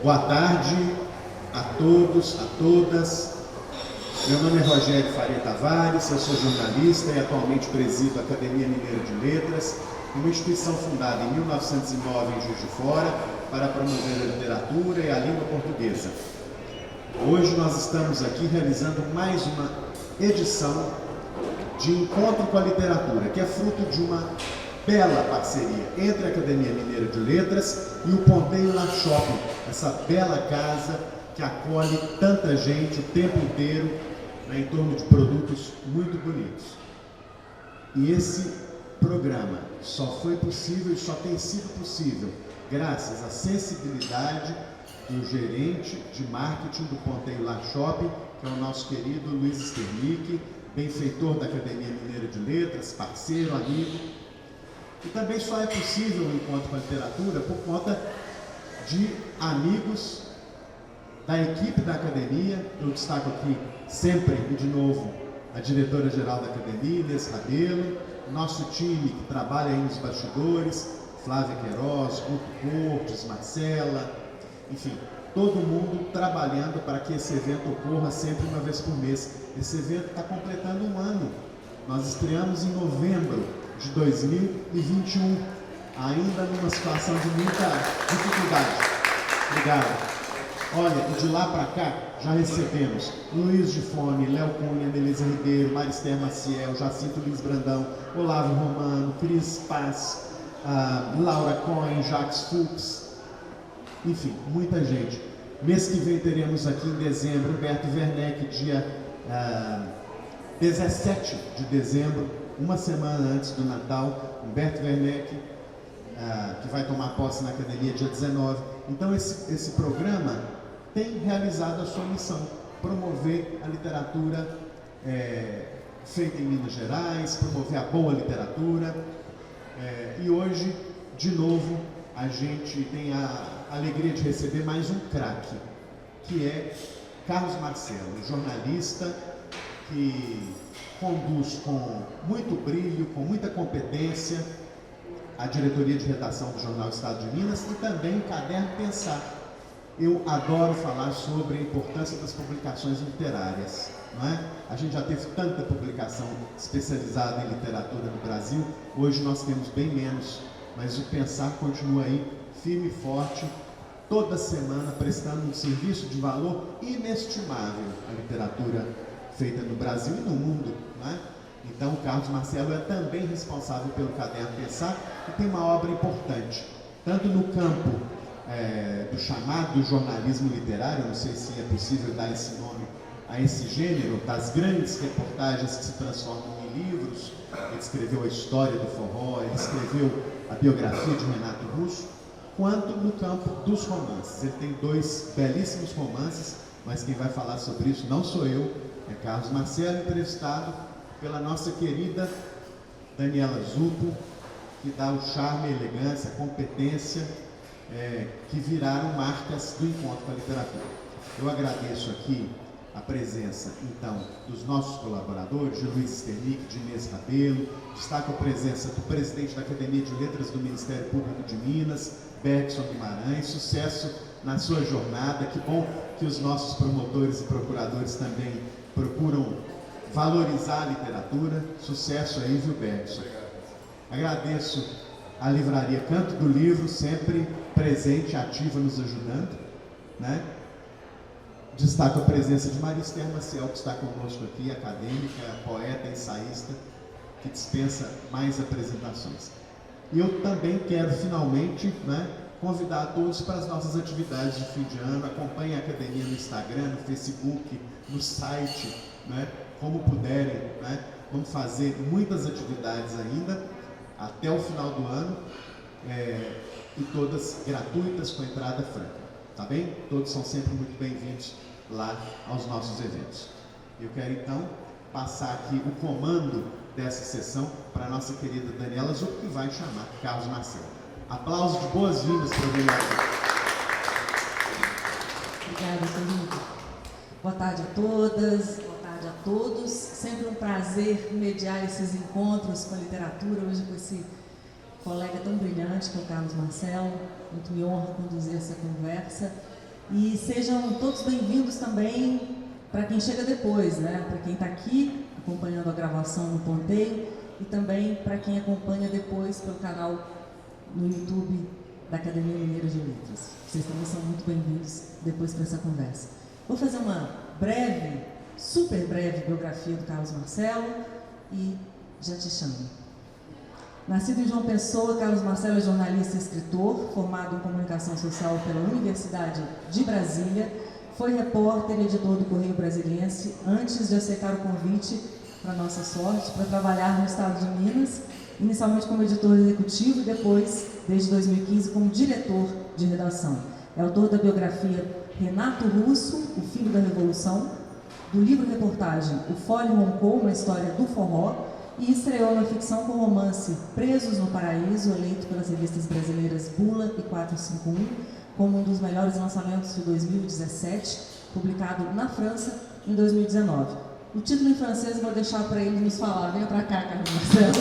Boa tarde a todos, a todas. Meu nome é Rogério Faria Tavares, eu sou jornalista e atualmente presido a Academia Mineira de Letras, uma instituição fundada em 1909 em Juiz de Fora para promover a literatura e a língua portuguesa. Hoje nós estamos aqui realizando mais uma edição de Encontro com a Literatura, que é fruto de uma bela parceria entre a Academia Mineira de Letras e o Ponteio La Shopping, essa bela casa que acolhe tanta gente o tempo inteiro, em torno de produtos muito bonitos. E esse programa só foi possível e só tem sido possível graças à sensibilidade do gerente de marketing do Ponteio La Shopping, que é o nosso querido Luiz Sternick, benfeitor da Academia Mineira de Letras, parceiro, amigo. E também só é possível o encontro com a literatura por conta de amigos da equipe da Academia. Eu destaco aqui sempre e de novo a diretora-geral da Academia, Inês Rabelo, nosso time que trabalha aí nos bastidores, Flávia Queiroz, Guto Cortes, Marcela, enfim, todo mundo trabalhando para que esse evento ocorra sempre uma vez por mês. Esse evento está completando um ano. Nós estreamos em novembro de 2021, ainda numa situação de muita dificuldade. Obrigado. Olha, e de lá para cá, já recebemos Luiz de Fone, Léo Cunha, Melisa Ribeiro, Marister Maciel, Jacinto Luiz Brandão, Olavo Romano, Cris Paz, Laura Cohen, Jacques Fuchs, enfim, muita gente. Mês que vem teremos aqui em dezembro, Humberto Werneck, dia 17 de dezembro, uma semana antes do Natal, Humberto Werneck, que vai tomar posse na Academia dia 19. Então esse programa tem realizado a sua missão, promover a literatura feita em Minas Gerais, promover a boa literatura. E hoje, de novo, a gente tem a alegria de receber mais um craque, que é Carlos Marcelo, jornalista que conduz com muito brilho, com muita competência, a diretoria de redação do Jornal Estado de Minas e também o Caderno Pensar. Eu adoro falar sobre a importância das publicações literárias, não é? A gente já teve tanta publicação especializada em literatura no Brasil, hoje nós temos bem menos, mas o Pensar continua aí firme e forte, toda semana prestando um serviço de valor inestimável à literatura feita no Brasil e no mundo, não é? Então o Carlos Marcelo é também responsável pelo Caderno Pensar e tem uma obra importante, tanto no campo do chamado jornalismo literário, não sei se é possível dar esse nome a esse gênero, das grandes reportagens que se transformam em livros. Ele escreveu a história do forró, ele escreveu a biografia de Renato Russo, quanto no campo dos romances. Ele tem 2 belíssimos romances, mas quem vai falar sobre isso não sou eu, é Carlos Marcelo, entrevistado pela nossa querida Daniela Zupo, que dá o charme, a elegância, a competência que viraram marcas do encontro com a literatura. Eu agradeço aqui a presença, então, dos nossos colaboradores, de Luiz Sternick, de Inês Rabelo, destaco a presença do presidente da Academia de Letras do Ministério Público de Minas, Bergson Guimarães. Sucesso na sua jornada, que bom que os nossos promotores e procuradores também procuram valorizar a literatura. Sucesso aí, viu, Bergson? Agradeço a Livraria Canto do Livro, sempre presente, ativa, nos ajudando, né? Destaco a presença de Marister Maciel, que está conosco aqui, acadêmica, poeta, ensaísta, que dispensa mais apresentações. E eu também quero, finalmente, né, convidar a todos para as nossas atividades de fim de ano. Acompanhem a Academia no Instagram, no Facebook, no site, né, como puderem, né? Vamos fazer muitas atividades ainda, até o final do ano, e todas gratuitas, com entrada franca, tá bem? Todos são sempre muito bem-vindos lá aos nossos eventos. Eu quero então passar aqui o comando dessa sessão para a nossa querida Daniela Zupo, que vai chamar Carlos Marcelo. Aplausos de boas-vindas para a Daniela. Obrigada, querido. Boa tarde a todas, boa tarde a todos. Sempre um prazer mediar esses encontros com a literatura, hoje com esse colega tão brilhante que é o Carlos Marcelo. Muito me honra conduzir essa conversa. E sejam todos bem-vindos também para quem chega depois, né? Para quem está aqui acompanhando a gravação no Ponteio e também para quem acompanha depois pelo canal no YouTube da Academia Mineira de Letras. Vocês também são muito bem-vindos depois para essa conversa. Vou fazer uma breve, super breve biografia do Carlos Marcelo e já te chamo. Nascido em João Pessoa, Carlos Marcelo é jornalista e escritor, formado em comunicação social pela Universidade de Brasília, foi repórter e editor do Correio Brasiliense antes de aceitar o convite, para nossa sorte, para trabalhar no estado de Minas, inicialmente como editor executivo e depois, desde 2015, como diretor de redação. É autor da biografia Renato Russo, O Filho da Revolução, do livro-reportagem O Fole Roncou, uma história do forró, e estreou na ficção com o romance Presos no Paraíso, eleito pelas revistas brasileiras Bula e 451, como um dos melhores lançamentos de 2017, publicado na França em 2019. O título em francês eu vou deixar para ele nos falar. Venha para cá, Carlos Marcelo.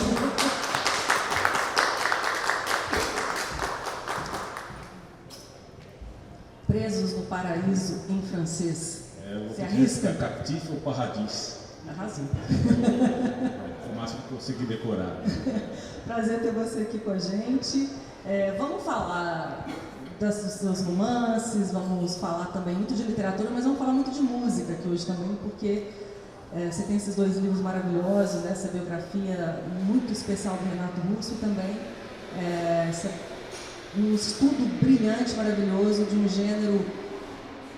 Presos no Paraíso em francês. Você arrisca? Captif ou Paradis? Arrasou. O máximo que consegui decorar. Prazer ter você aqui com a gente. Vamos falar dos seus romances, vamos falar também muito de literatura, mas vamos falar muito de música aqui hoje também, porque você tem esses dois livros maravilhosos, essa biografia muito especial do Renato Russo e também um estudo brilhante, maravilhoso de um gênero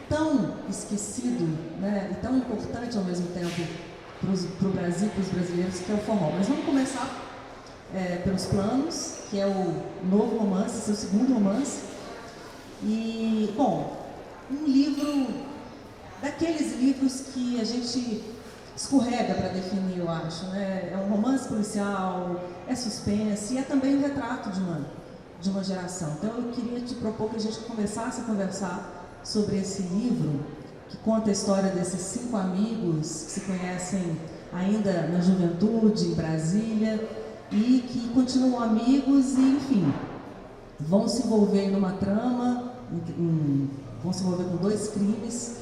tão esquecido, né, e tão importante ao mesmo tempo para o Brasil e para os brasileiros, que é o forró. Mas vamos começar pelos Planos, que é o novo romance, seu segundo romance. E, bom, um livro daqueles livros que a gente escorrega para definir, eu acho, né? É um romance policial, é suspense e é também um retrato de uma geração. Então eu queria te propor que a gente começasse a conversar sobre esse livro, que conta a história desses 5 amigos que se conhecem ainda na juventude, em Brasília, e que continuam amigos e, enfim, vão se envolver numa trama, vão se envolver com 2 crimes,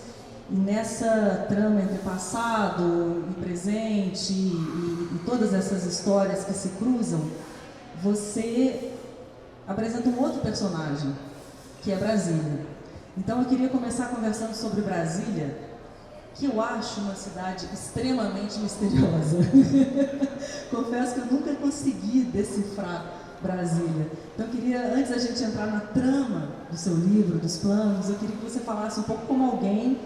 e nessa trama entre passado e presente e todas essas histórias que se cruzam, você apresenta um outro personagem, que é Brasília. Então eu queria começar conversando sobre Brasília, que eu acho uma cidade extremamente misteriosa. Confesso que eu nunca consegui decifrar Brasília. Então eu queria, antes da gente entrar na trama do seu livro, dos planos, eu queria que você falasse um pouco como alguém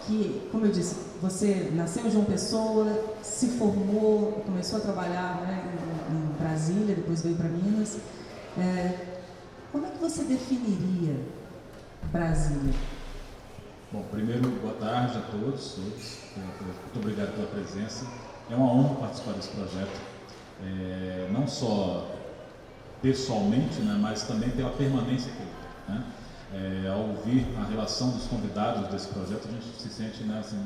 que, como eu disse, você nasceu em João Pessoa, se formou, começou a trabalhar, né, em Brasília, depois veio para Minas. Como é que você definiria Brasília? Bom, primeiro, boa tarde a todos. Muito obrigado pela presença. É uma honra participar desse projeto, não só pessoalmente, né, mas também pela permanência que ele tem, né? Ao ouvir a relação dos convidados desse projeto, a gente se sente, né, assim,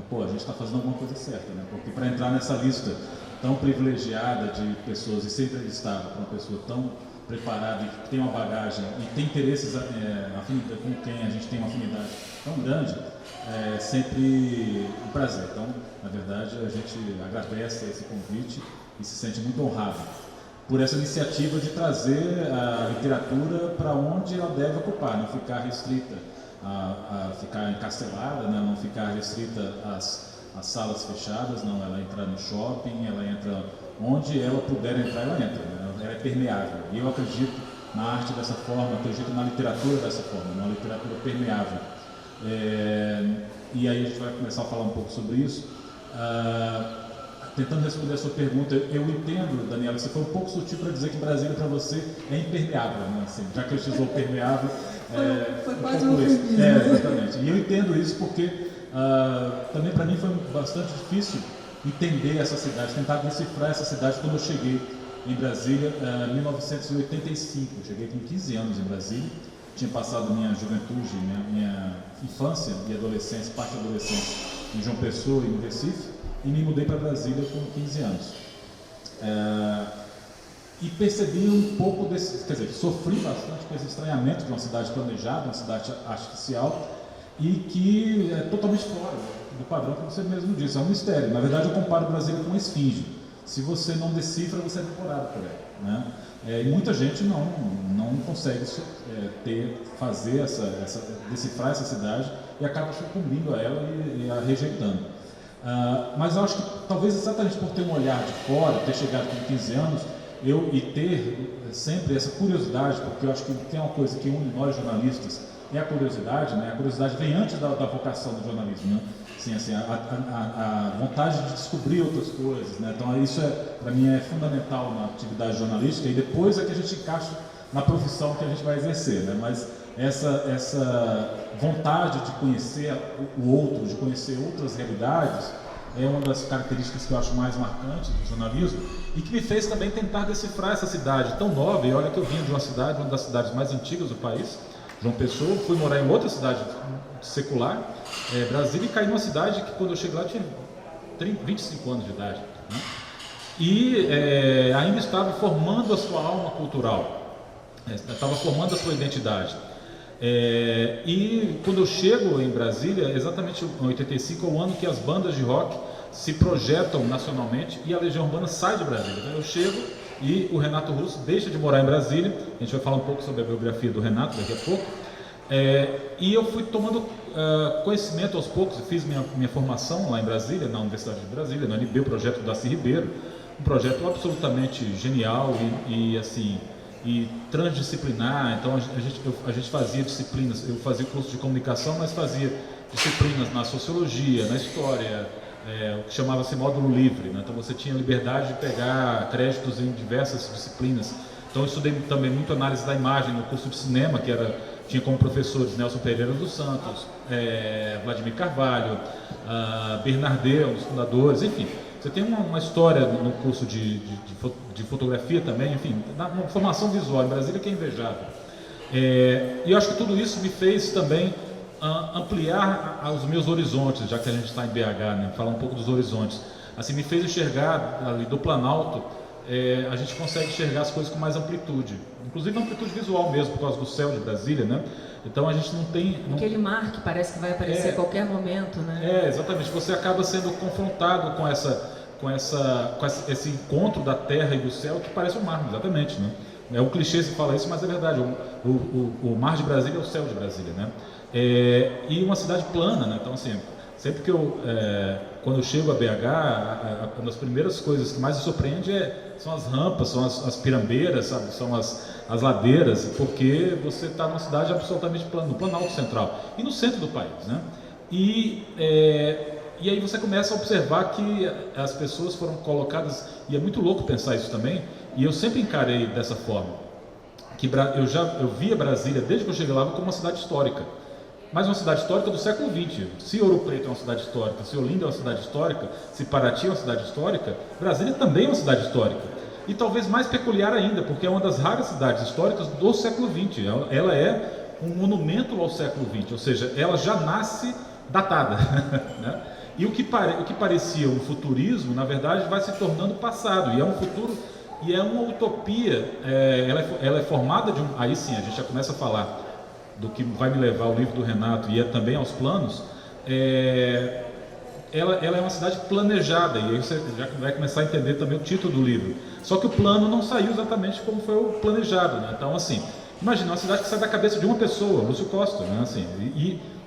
pô, a gente está fazendo alguma coisa certa, né? Porque para entrar nessa lista tão privilegiada de pessoas e ser entrevistado por uma pessoa tão preparado e que tem uma bagagem e tem interesses com quem a gente tem uma afinidade tão grande, é sempre um prazer. Então, na verdade, a gente agradece esse convite e se sente muito honrado por essa iniciativa de trazer a literatura para onde ela deve ocupar, não ficar restrita a ficar encarcelada, né? Não ficar restrita às salas fechadas, não, ela entra no shopping, ela entra onde ela puder entrar, ela entra, né? Ela é permeável. E eu acredito na arte dessa forma, acredito na literatura dessa forma, uma literatura permeável. E aí a gente vai começar a falar um pouco sobre isso. Tentando responder a sua pergunta, eu entendo, Daniela, você foi um pouco sutil para dizer que Brasília para você é impermeável, né? Assim, já que eu usou permeável. Foi quase um eufemismo. Exatamente. E eu entendo isso porque também para mim foi bastante difícil entender essa cidade, tentar decifrar essa cidade quando eu cheguei em Brasília em 1985. Eu cheguei com 15 anos em Brasília, tinha passado minha juventude, minha infância e adolescência, parte da adolescência em João Pessoa e no Recife, e me mudei para Brasília com 15 anos. E percebi um pouco desse, quer dizer, sofri bastante com esse estranhamento de uma cidade planejada, uma cidade artificial, e que é totalmente fora do padrão que você mesmo disse, é um mistério. Na verdade, eu comparo Brasília com uma esfinge. Se você não decifra, você é devorado por ela, né? E muita gente não consegue decifrar essa cidade e acaba sucumbindo a ela e a rejeitando. Mas eu acho que talvez exatamente por ter um olhar de fora, ter chegado com 15 anos, e ter sempre essa curiosidade, porque eu acho que tem uma coisa que une nós jornalistas, é a curiosidade, né? A curiosidade vem antes da vocação do jornalismo, né? Assim, a vontade de descobrir outras coisas, né? Então isso para mim é fundamental na atividade jornalística, e depois é que a gente encaixa na profissão que a gente vai exercer, né? Mas essa vontade de conhecer o outro, de conhecer outras realidades, é uma das características que eu acho mais marcantes do jornalismo e que me fez também tentar decifrar essa cidade tão nova. E olha que eu vinha de uma das cidades mais antigas do país, João Pessoa, fui morar em outra cidade secular, Brasília, e caí numa cidade que quando eu cheguei lá tinha 25 anos de idade, né? E ainda estava formando a sua alma cultural, estava formando a sua identidade. E quando eu chego em Brasília, exatamente em 85 é o ano que as bandas de rock se projetam nacionalmente e a Legião Urbana sai de Brasília. Então eu chego e o Renato Russo deixa de morar em Brasília. A gente vai falar um pouco sobre a biografia do Renato daqui a pouco. E eu fui tomando conhecimento aos poucos. Eu fiz minha formação lá em Brasília, na Universidade de Brasília, no UNB, o projeto do Darcy Ribeiro, um projeto absolutamente genial e transdisciplinar. Então a gente fazia disciplinas, eu fazia curso de comunicação, mas fazia disciplinas na sociologia, na história, o que chamava-se módulo livre, né? Então você tinha liberdade de pegar créditos em diversas disciplinas. Então eu estudei também muito análise da imagem no curso de cinema, que tinha como professores Nelson Pereira dos Santos, Vladimir Carvalho, Bernardeu, um dos fundadores, enfim. Você tem uma história no curso de fotografia também, enfim, uma formação visual em Brasília que é invejável. E eu acho que tudo isso me fez também ampliar os meus horizontes, já que a gente está em BH, né? Falar um pouco dos horizontes. Assim, me fez enxergar ali do Planalto, a gente consegue enxergar as coisas com mais amplitude, inclusive amplitude visual mesmo, por causa do céu de Brasília, né? Então a gente não tem... Aquele mar que parece que vai aparecer a qualquer momento, né? Exatamente. Você acaba sendo confrontado com esse encontro da terra e do céu que parece um mar, exatamente, né? É um clichê se fala isso, mas é verdade. O mar de Brasília é o céu de Brasília, né? E uma cidade plana, né? Então, assim, sempre que quando eu chego a BH, uma das primeiras coisas que mais me surpreende são as rampas, são as pirambeiras, sabe? São as ladeiras, porque você está numa cidade absolutamente plana, no Planalto Central e no centro do país, né? E aí você começa a observar que as pessoas foram colocadas, e é muito louco pensar isso também, e eu sempre encarei dessa forma, que eu via Brasília, desde que eu cheguei lá, como uma cidade histórica, mas uma cidade histórica do século XX. Se Ouro Preto é uma cidade histórica, se Olinda é uma cidade histórica, se Paraty é uma cidade histórica, Brasília também é uma cidade histórica. E talvez mais peculiar ainda, porque é uma das raras cidades históricas do século XX. Ela é um monumento ao século XX, ou seja, ela já nasce datada, né? E o que parecia um futurismo, na verdade, vai se tornando passado, e é um futuro, e é uma utopia. Ela é formada aí sim, a gente já começa a falar do que vai me levar ao livro do Renato e também aos planos. Ela é uma cidade planejada, e aí você já vai começar a entender também o título do livro. Só que o plano não saiu exatamente como foi o planejado, né? Então, assim, imagina uma cidade que sai da cabeça de uma pessoa, Lúcio Costa, né? Assim,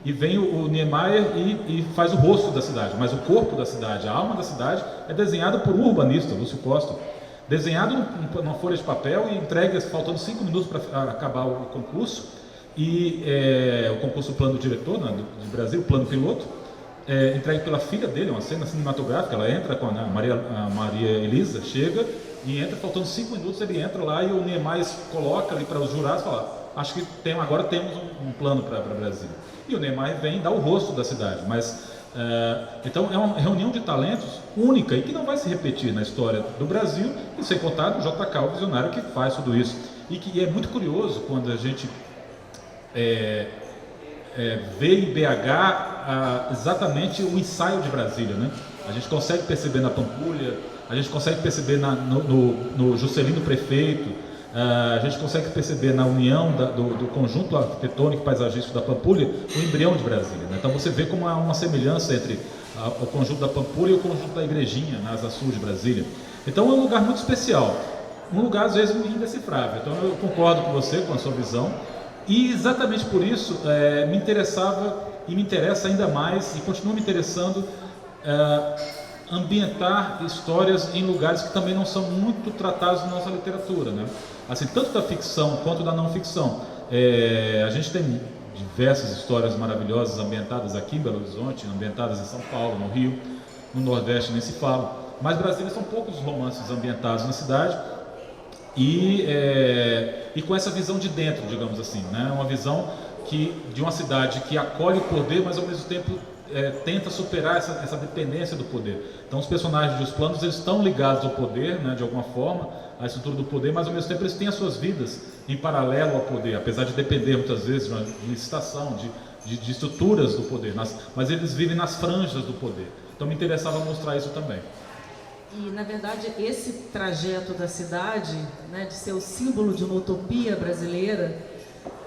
e vem o Niemeyer e faz o rosto da cidade, mas o corpo da cidade, a alma da cidade é desenhada por um urbanista, Lúcio Costa, desenhado numa folha de papel e entregue faltando 5 minutos para acabar o concurso, e o concurso plano diretor, né, de Brasil, o plano piloto, entregue pela filha dele, uma cena cinematográfica. Ela entra com a Maria Elisa, chega e entra, faltando 5 minutos ele entra lá, e o Niemeyer coloca ali para os jurados falar: acho que agora temos um plano para Brasília. E o Niemeyer vem e dá o rosto da cidade, mas então é uma reunião de talentos única e que não vai se repetir na história do Brasil, e sem contar o JK, o visionário que faz tudo isso. E que é muito curioso quando a gente vê em BH exatamente o ensaio de Brasília, né? A gente consegue perceber na Pampulha, a gente consegue perceber no Juscelino prefeito, a gente consegue perceber na união do conjunto arquitetônico e paisagístico da Pampulha o embrião de Brasília, né? Então você vê como há uma semelhança entre o conjunto da Pampulha e o conjunto da Igrejinha, na Asa Sul de Brasília. Então é um lugar muito especial, um lugar às vezes indecifrável. Então eu concordo com você, com a sua visão, e exatamente por isso me interessava e me interessa ainda mais, e continua me interessando, ambientar histórias em lugares que também não são muito tratados na nossa literatura, né? Assim, tanto da ficção quanto da não ficção. A gente tem diversas histórias maravilhosas ambientadas aqui em Belo Horizonte, ambientadas em São Paulo, no Rio, no Nordeste nem se fala, mas Brasília são poucos romances ambientados na cidade e com essa visão de dentro, digamos assim, né? Uma visão de uma cidade que acolhe o poder, mas ao mesmo tempo tenta superar essa dependência do poder. Então os personagens dos planos, eles estão ligados ao poder, né, de alguma forma, à estrutura do poder, mas ao mesmo tempo eles têm as suas vidas em paralelo ao poder, apesar de depender muitas vezes de uma licitação, de estruturas do poder, mas eles vivem nas franjas do poder. Então me interessava mostrar isso também. E, na verdade, esse trajeto da cidade, né, de ser o símbolo de uma utopia brasileira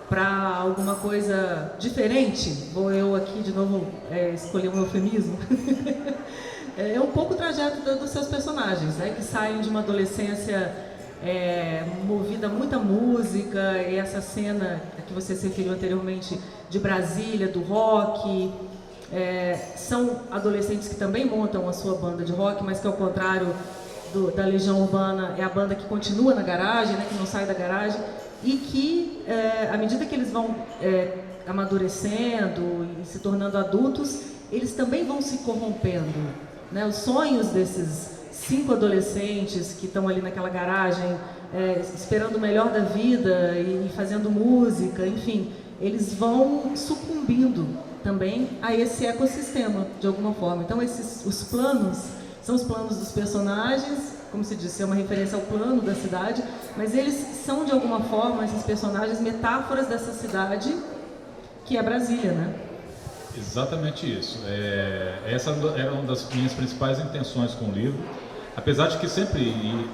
para alguma coisa diferente, vou eu aqui de novo escolher um eufemismo, é um pouco o trajeto dos seus personagens, né, que saem de uma adolescência movida a muita música, e essa cena que você se referiu anteriormente de Brasília, do rock. São adolescentes que também montam a sua banda de rock, mas que, ao contrário da Legião Urbana, é a banda que continua na garagem, né, que não sai da garagem, e que, à medida que eles vão amadurecendo e se tornando adultos, eles também vão se corrompendo, né? Os sonhos desses 5 adolescentes que estão ali naquela garagem, esperando o melhor da vida e fazendo música, enfim, eles vão sucumbindo também a esse ecossistema, de alguma forma. Então, os planos são os planos dos personagens, como se disse, é uma referência ao plano da cidade, mas eles são, de alguma forma, esses personagens, metáforas dessa cidade que é Brasília, né? Exatamente isso. Essa era uma das minhas principais intenções com o livro, apesar de que sempre,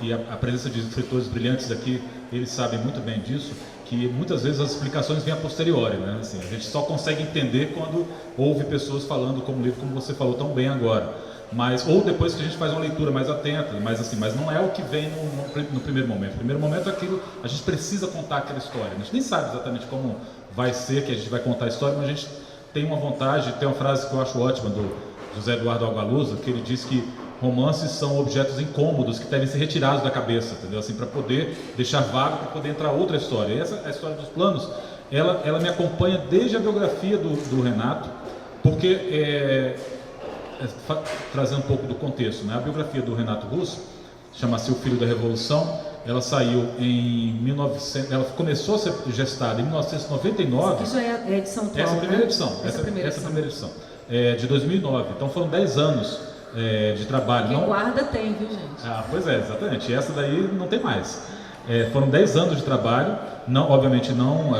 e a presença de escritores brilhantes aqui, eles sabem muito bem disso, que muitas vezes as explicações vêm a posteriori, né? Assim, a gente só consegue entender quando ouve pessoas falando como o livro, como você falou tão bem agora. Ou depois que a gente faz uma leitura mais atenta, mas não é o que vem no primeiro momento. No primeiro momento é aquilo, a gente precisa contar aquela história. A gente nem sabe exatamente como vai ser que a gente vai contar a história, mas a gente tem uma vontade, tem uma frase que eu acho ótima do José Eduardo Algalusa, que ele diz que romances são objetos incômodos que devem ser retirados da cabeça, entendeu? Assim, para poder deixar vago, para poder entrar outra história. E essa a história dos planos, ela me acompanha desde a biografia do Renato, porque trazer um pouco do contexto, né? A biografia do Renato Russo chama-se O Filho da Revolução. Ela saiu em 1900, ela começou a ser gestada em 1999. Isso já é a edição atual, essa é a primeira edição, essa é a primeira edição, de 2009. Então foram 10 anos de trabalho. Quem guarda tem, viu, gente? Pois é, exatamente. E essa daí não tem mais. Foram 10 anos de trabalho, obviamente não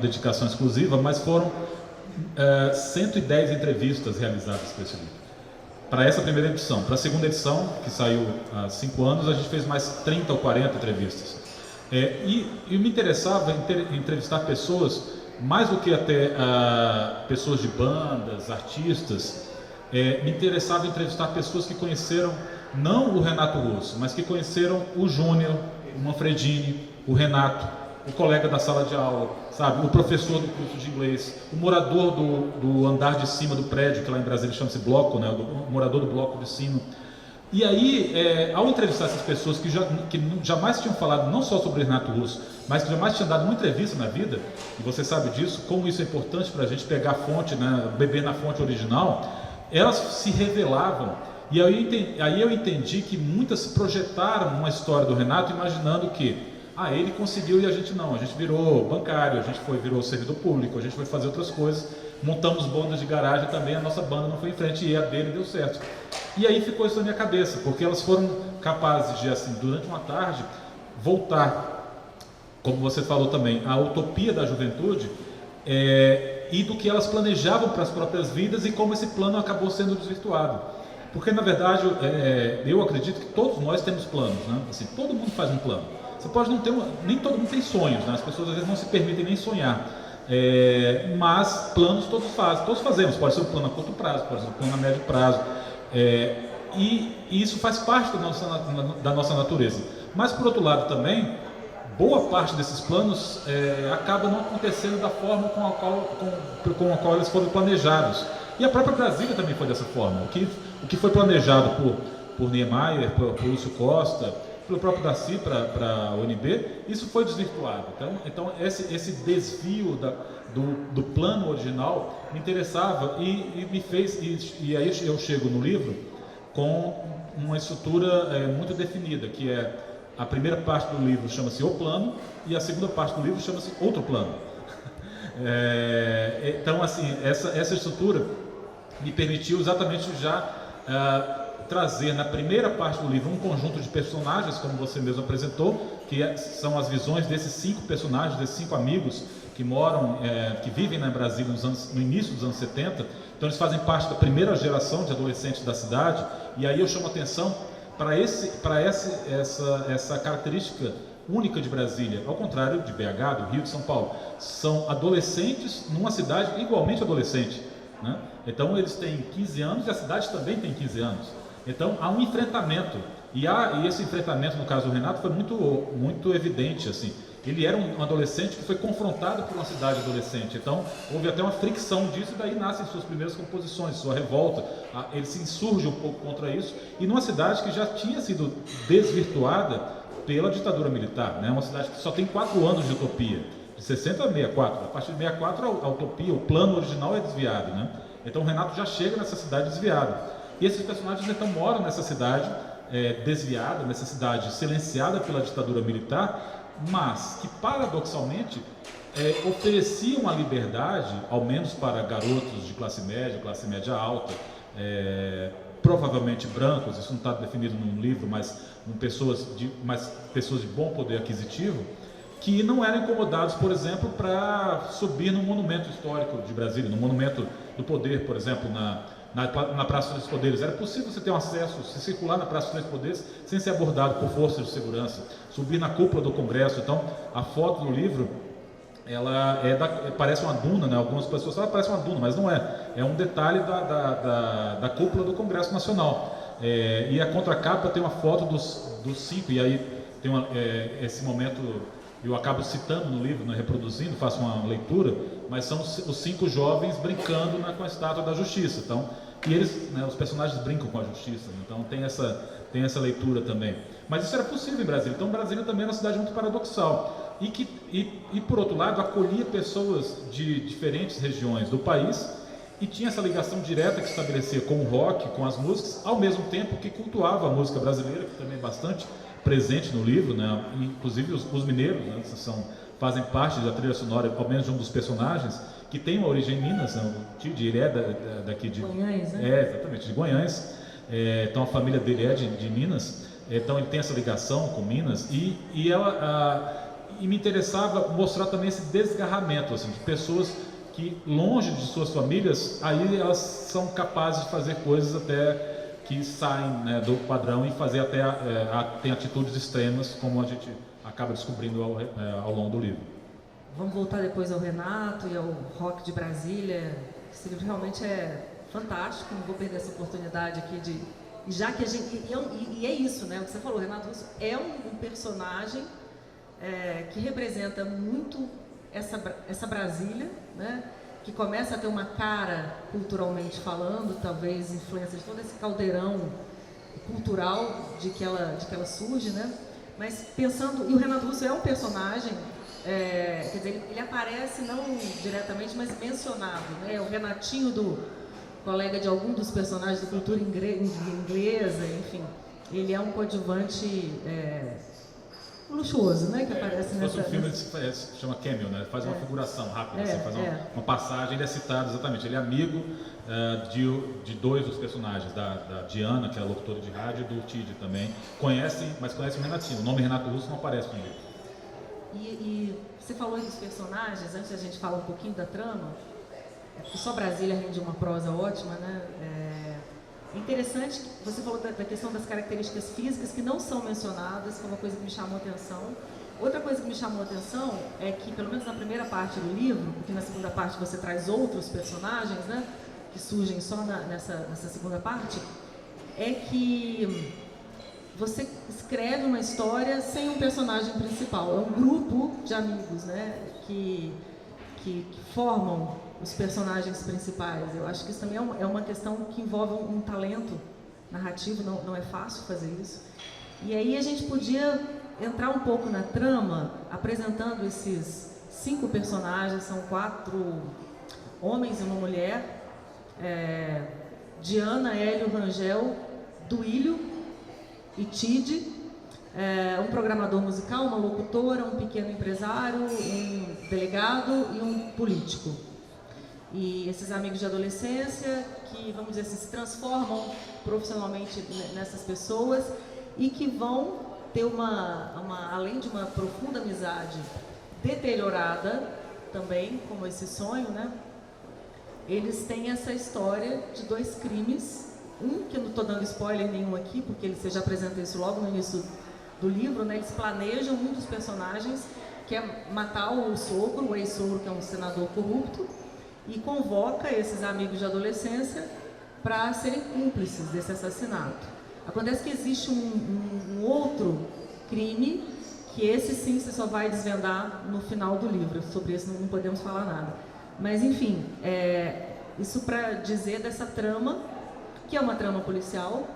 dedicação exclusiva, mas foram 110 entrevistas realizadas para esse livro. Para essa primeira edição. Para a segunda edição, que saiu há 5 anos, a gente fez mais 30 ou 40 entrevistas. E me interessava entrevistar pessoas, mais do que até pessoas de bandas, artistas, me interessava entrevistar pessoas que conheceram não o Renato Russo, mas que conheceram o Júnior, o Manfredini, o Renato, o colega da sala de aula, sabe? O professor do curso de inglês, o morador do andar de cima do prédio, que lá em Brasília chama-se bloco, né? O morador do bloco de cima. E aí, ao entrevistar essas pessoas que jamais tinham falado não só sobre Renato Russo, mas que jamais tinham dado uma entrevista na vida, e você sabe disso, como isso é importante para a gente pegar a fonte, né? Beber na fonte original, elas se revelavam. E aí eu entendi que muitas se projetaram uma história do Renato imaginando que ele conseguiu e a gente não. A gente virou bancário, a gente virou servidor público, a gente foi fazer outras coisas, montamos bandas de garagem também, a nossa banda não foi em frente e a dele deu certo. E aí ficou isso na minha cabeça, porque elas foram capazes de, assim, durante uma tarde, voltar, como você falou também, à utopia da juventude e do que elas planejavam para as próprias vidas e como esse plano acabou sendo desvirtuado. Porque, na verdade, eu acredito que todos nós temos planos, né? Assim, todo mundo faz um plano. você pode não ter nem todo mundo tem sonhos, né? As pessoas às vezes não se permitem nem sonhar, mas planos todos fazemos, pode ser um plano a curto prazo, pode ser um plano a médio prazo, e isso faz parte da nossa natureza. Mas por outro lado também, boa parte desses planos acaba não acontecendo da forma com a qual eles foram planejados. E a própria Brasília também foi dessa forma. O que foi planejado por Niemeyer, por Lúcio Costa, pelo próprio Daci para a UNB, isso foi desvirtuado. Então esse desvio do plano original me interessava e me fez. E aí eu chego no livro com uma estrutura muito definida, que é a primeira parte do livro chama-se O Plano e a segunda parte do livro chama-se Outro Plano. Então, assim, essa estrutura me permitiu exatamente já trazer na primeira parte do livro um conjunto de personagens, como você mesmo apresentou, que são as visões desses 5 personagens, desses 5 amigos que moram, que vivem na Brasília no início dos anos 70. Então eles fazem parte da primeira geração de adolescentes da cidade, e aí eu chamo a atenção para essa característica única de Brasília, ao contrário de BH, do Rio, de São Paulo. São adolescentes numa cidade igualmente adolescente, né? Então eles têm 15 anos e a cidade também tem 15 anos. Então há um enfrentamento, e esse enfrentamento, no caso do Renato, foi muito evidente, assim. Ele era um adolescente que foi confrontado por uma cidade adolescente, então houve até uma fricção disso, e daí nascem suas primeiras composições, sua revolta. Ele se insurge um pouco contra isso, e numa cidade que já tinha sido desvirtuada pela ditadura militar, né? Uma cidade que só tem 4 anos de utopia, de 60 a 64, a partir de 64 a utopia, o plano original é desviado, né? Então o Renato já chega nessa cidade desviada, e esses personagens então moram nessa cidade desviada, nessa cidade silenciada pela ditadura militar, mas que paradoxalmente oferecia uma liberdade, ao menos para garotos de classe média alta, provavelmente brancos, isso não está definido num livro, mas pessoas de bom poder aquisitivo, que não eram incomodados, por exemplo, para subir no monumento histórico de Brasília, no monumento do poder, por exemplo, na Praça dos Poderes. Era possível você ter um acesso, se circular na Praça dos Poderes sem ser abordado por forças de segurança, subir na cúpula do Congresso. Então, a foto do livro, ela parece uma duna, né? Algumas pessoas falam, parece uma duna, mas não é. É um detalhe da cúpula do Congresso Nacional. E a contracapa tem uma foto dos 5, e aí tem esse momento, eu acabo citando no livro, né, reproduzindo, faço uma leitura, mas são os 5 jovens brincando com a Estátua da Justiça. Então, e eles, né, os personagens brincam com a justiça, então tem essa leitura também. Mas isso era possível em Brasília. Então Brasília também é uma cidade muito paradoxal e por outro lado acolhia pessoas de diferentes regiões do país e tinha essa ligação direta que estabelecia com o rock, com as músicas, ao mesmo tempo que cultuava a música brasileira, que também é bastante presente no livro, né? Inclusive os mineiros, né, fazem parte da trilha sonora, ao menos de um dos personagens, que tem uma origem em Minas, né? O tio de Iré daqui de Guanhães, né? Exatamente, de Guanhães. Então a família dele é de Minas, então ele tem essa ligação com Minas, e me interessava mostrar também esse desgarramento, assim, de pessoas que, longe de suas famílias, aí elas são capazes de fazer coisas até que saem, né, do padrão, e fazer até tem atitudes extremas, como a gente acaba descobrindo ao longo do livro. Vamos voltar depois ao Renato e ao rock de Brasília. Esse livro realmente é fantástico, não vou perder essa oportunidade aqui de... Já que a gente... E é isso, né? O que você falou, Renato Russo é um personagem que representa muito essa Brasília, né? Que começa a ter uma cara, culturalmente falando, talvez influência de todo esse caldeirão cultural de que ela surge, né? Mas pensando... E o Renato Russo é um personagem... quer dizer, ele aparece não diretamente, mas mencionado, né? É o Renatinho colega de algum dos personagens da cultura inglesa, enfim. Ele é um coadjuvante luxuoso, né? Que aparece nessa... Se fosse um filme, ele se chama cameo, né? Faz uma figuração rápida, você faz uma passagem, ele é citado exatamente. Ele é amigo de 2 dos personagens, da Diana, que é a locutora de rádio, e do Tid também. Mas conhece o Renatinho. O nome Renato Russo não aparece no livro. E você falou dos personagens, antes da gente falar um pouquinho da trama, porque só Brasília rende uma prosa ótima, né? Interessante, você falou da questão das características físicas que não são mencionadas, que é uma coisa que me chamou a atenção. Outra coisa que me chamou a atenção é que, pelo menos na primeira parte do livro, porque na segunda parte você traz outros personagens, né, que surgem só nessa segunda parte, é que você escreve uma história sem um personagem principal. É um grupo de amigos, né, que formam os personagens principais. Eu acho que isso também é uma questão que envolve um talento narrativo, não é fácil fazer isso. E aí a gente podia entrar um pouco na trama, apresentando esses 5 personagens, são 4 homens e uma mulher, Diana, Hélio, Rangel, Duílio e Tide, um programador musical, uma locutora, um pequeno empresário, um delegado e um político. E esses amigos de adolescência que, vamos dizer assim, se transformam profissionalmente nessas pessoas e que vão ter além de uma profunda amizade deteriorada também, como esse sonho, né? Eles têm essa história de 2 crimes, que eu não estou dando spoiler nenhum aqui, porque você já apresenta isso logo no início do livro, né? Eles planejam, um dos personagens quer matar o sogro, o ex-sogro, que é um senador corrupto, e convoca esses amigos de adolescência para serem cúmplices desse assassinato. Acontece que existe um outro crime, que esse sim você só vai desvendar no final do livro. Sobre esse não podemos falar nada. Mas enfim, isso para dizer dessa trama, que é uma trama policial,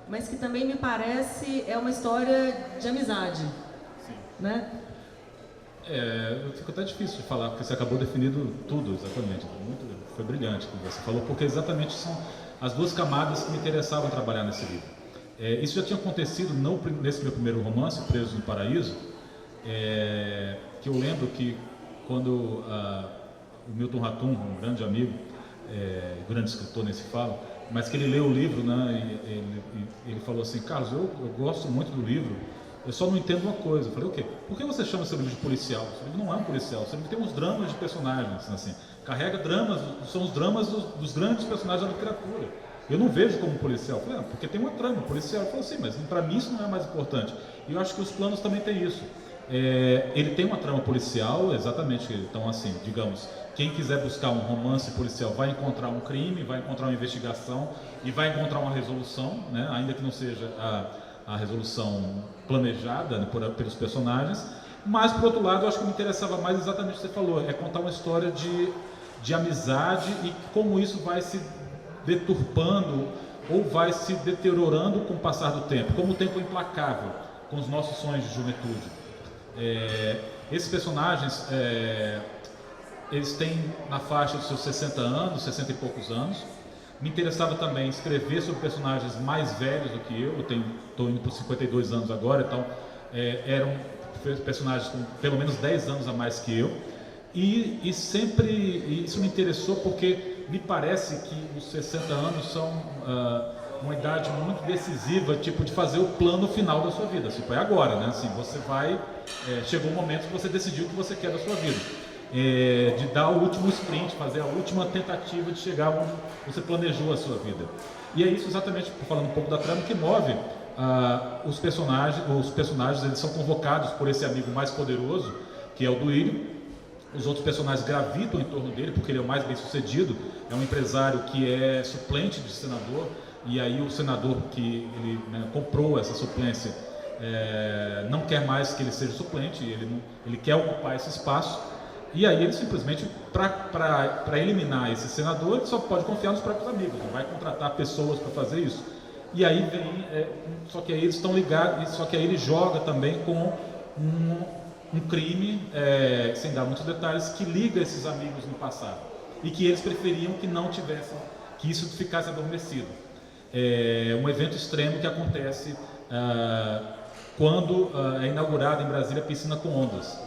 mas que também me parece uma história de amizade. Sim. Né? Fica até difícil de falar, porque você acabou definindo tudo exatamente. Foi brilhante o que você falou, porque exatamente são as 2 camadas que me interessavam trabalhar nesse livro. Isso já tinha acontecido nesse meu primeiro romance, Presos no Paraíso, que eu lembro que quando o Milton Ratum, um grande amigo, grande escritor nem se fala, mas que ele leu o livro, né, e ele falou assim: Carlos, eu gosto muito do livro, eu só não entendo uma coisa. Eu falei: o quê? Por que você chama esse livro de policial? Esse livro não é um policial, esse livro tem uns dramas de personagens, assim, carrega dramas, são os dramas dos grandes personagens da literatura. Eu não vejo como policial. Eu falei: porque tem uma trama policial. Ele falou assim: mas para mim isso não é mais importante. E eu acho que os planos também têm isso. Ele tem uma trama policial, exatamente. Então, assim, digamos, quem quiser buscar um romance policial vai encontrar um crime, vai encontrar uma investigação e vai encontrar uma resolução, né? Ainda que não seja a resolução planejada, né, pelos personagens. Mas, por outro lado, eu acho que me interessava mais exatamente o que você falou, contar uma história de amizade e como isso vai se deturpando ou vai se deteriorando com o passar do tempo, como o tempo é implacável com os nossos sonhos de juventude. Esses personagens, eles têm na faixa dos seus 60 anos, 60 e poucos anos. Me interessava também escrever sobre personagens mais velhos do que eu estou indo por 52 anos agora, então eram personagens com pelo menos 10 anos a mais que eu. E sempre isso me interessou porque me parece que os 60 anos são uma idade muito decisiva, tipo, de fazer o plano final da sua vida. Tipo, é agora, né? Assim, você vai... chegou o momento que você decidiu o que você quer da sua vida. De dar o último sprint, fazer a última tentativa de chegar onde você planejou a sua vida. E é isso exatamente, falando um pouco da trama, que move os personagens. Os personagens, eles são convocados por esse amigo mais poderoso, que é o Duílio. Os outros personagens gravitam em torno dele, porque ele é o mais bem sucedido. É um empresário que é suplente de senador, e aí o senador que ele, né, comprou essa suplência não quer mais que ele seja suplente, ele quer ocupar esse espaço. E aí ele simplesmente, para eliminar esse senador, ele só pode confiar nos próprios amigos, não vai contratar pessoas para fazer isso. E aí vem, só que aí eles estão ligados, só que aí ele joga também com um crime, sem dar muitos detalhes, que liga esses amigos no passado e que eles preferiam que não tivessem, que isso ficasse adormecido. Um evento extremo que acontece quando é inaugurada em Brasília a piscina com ondas,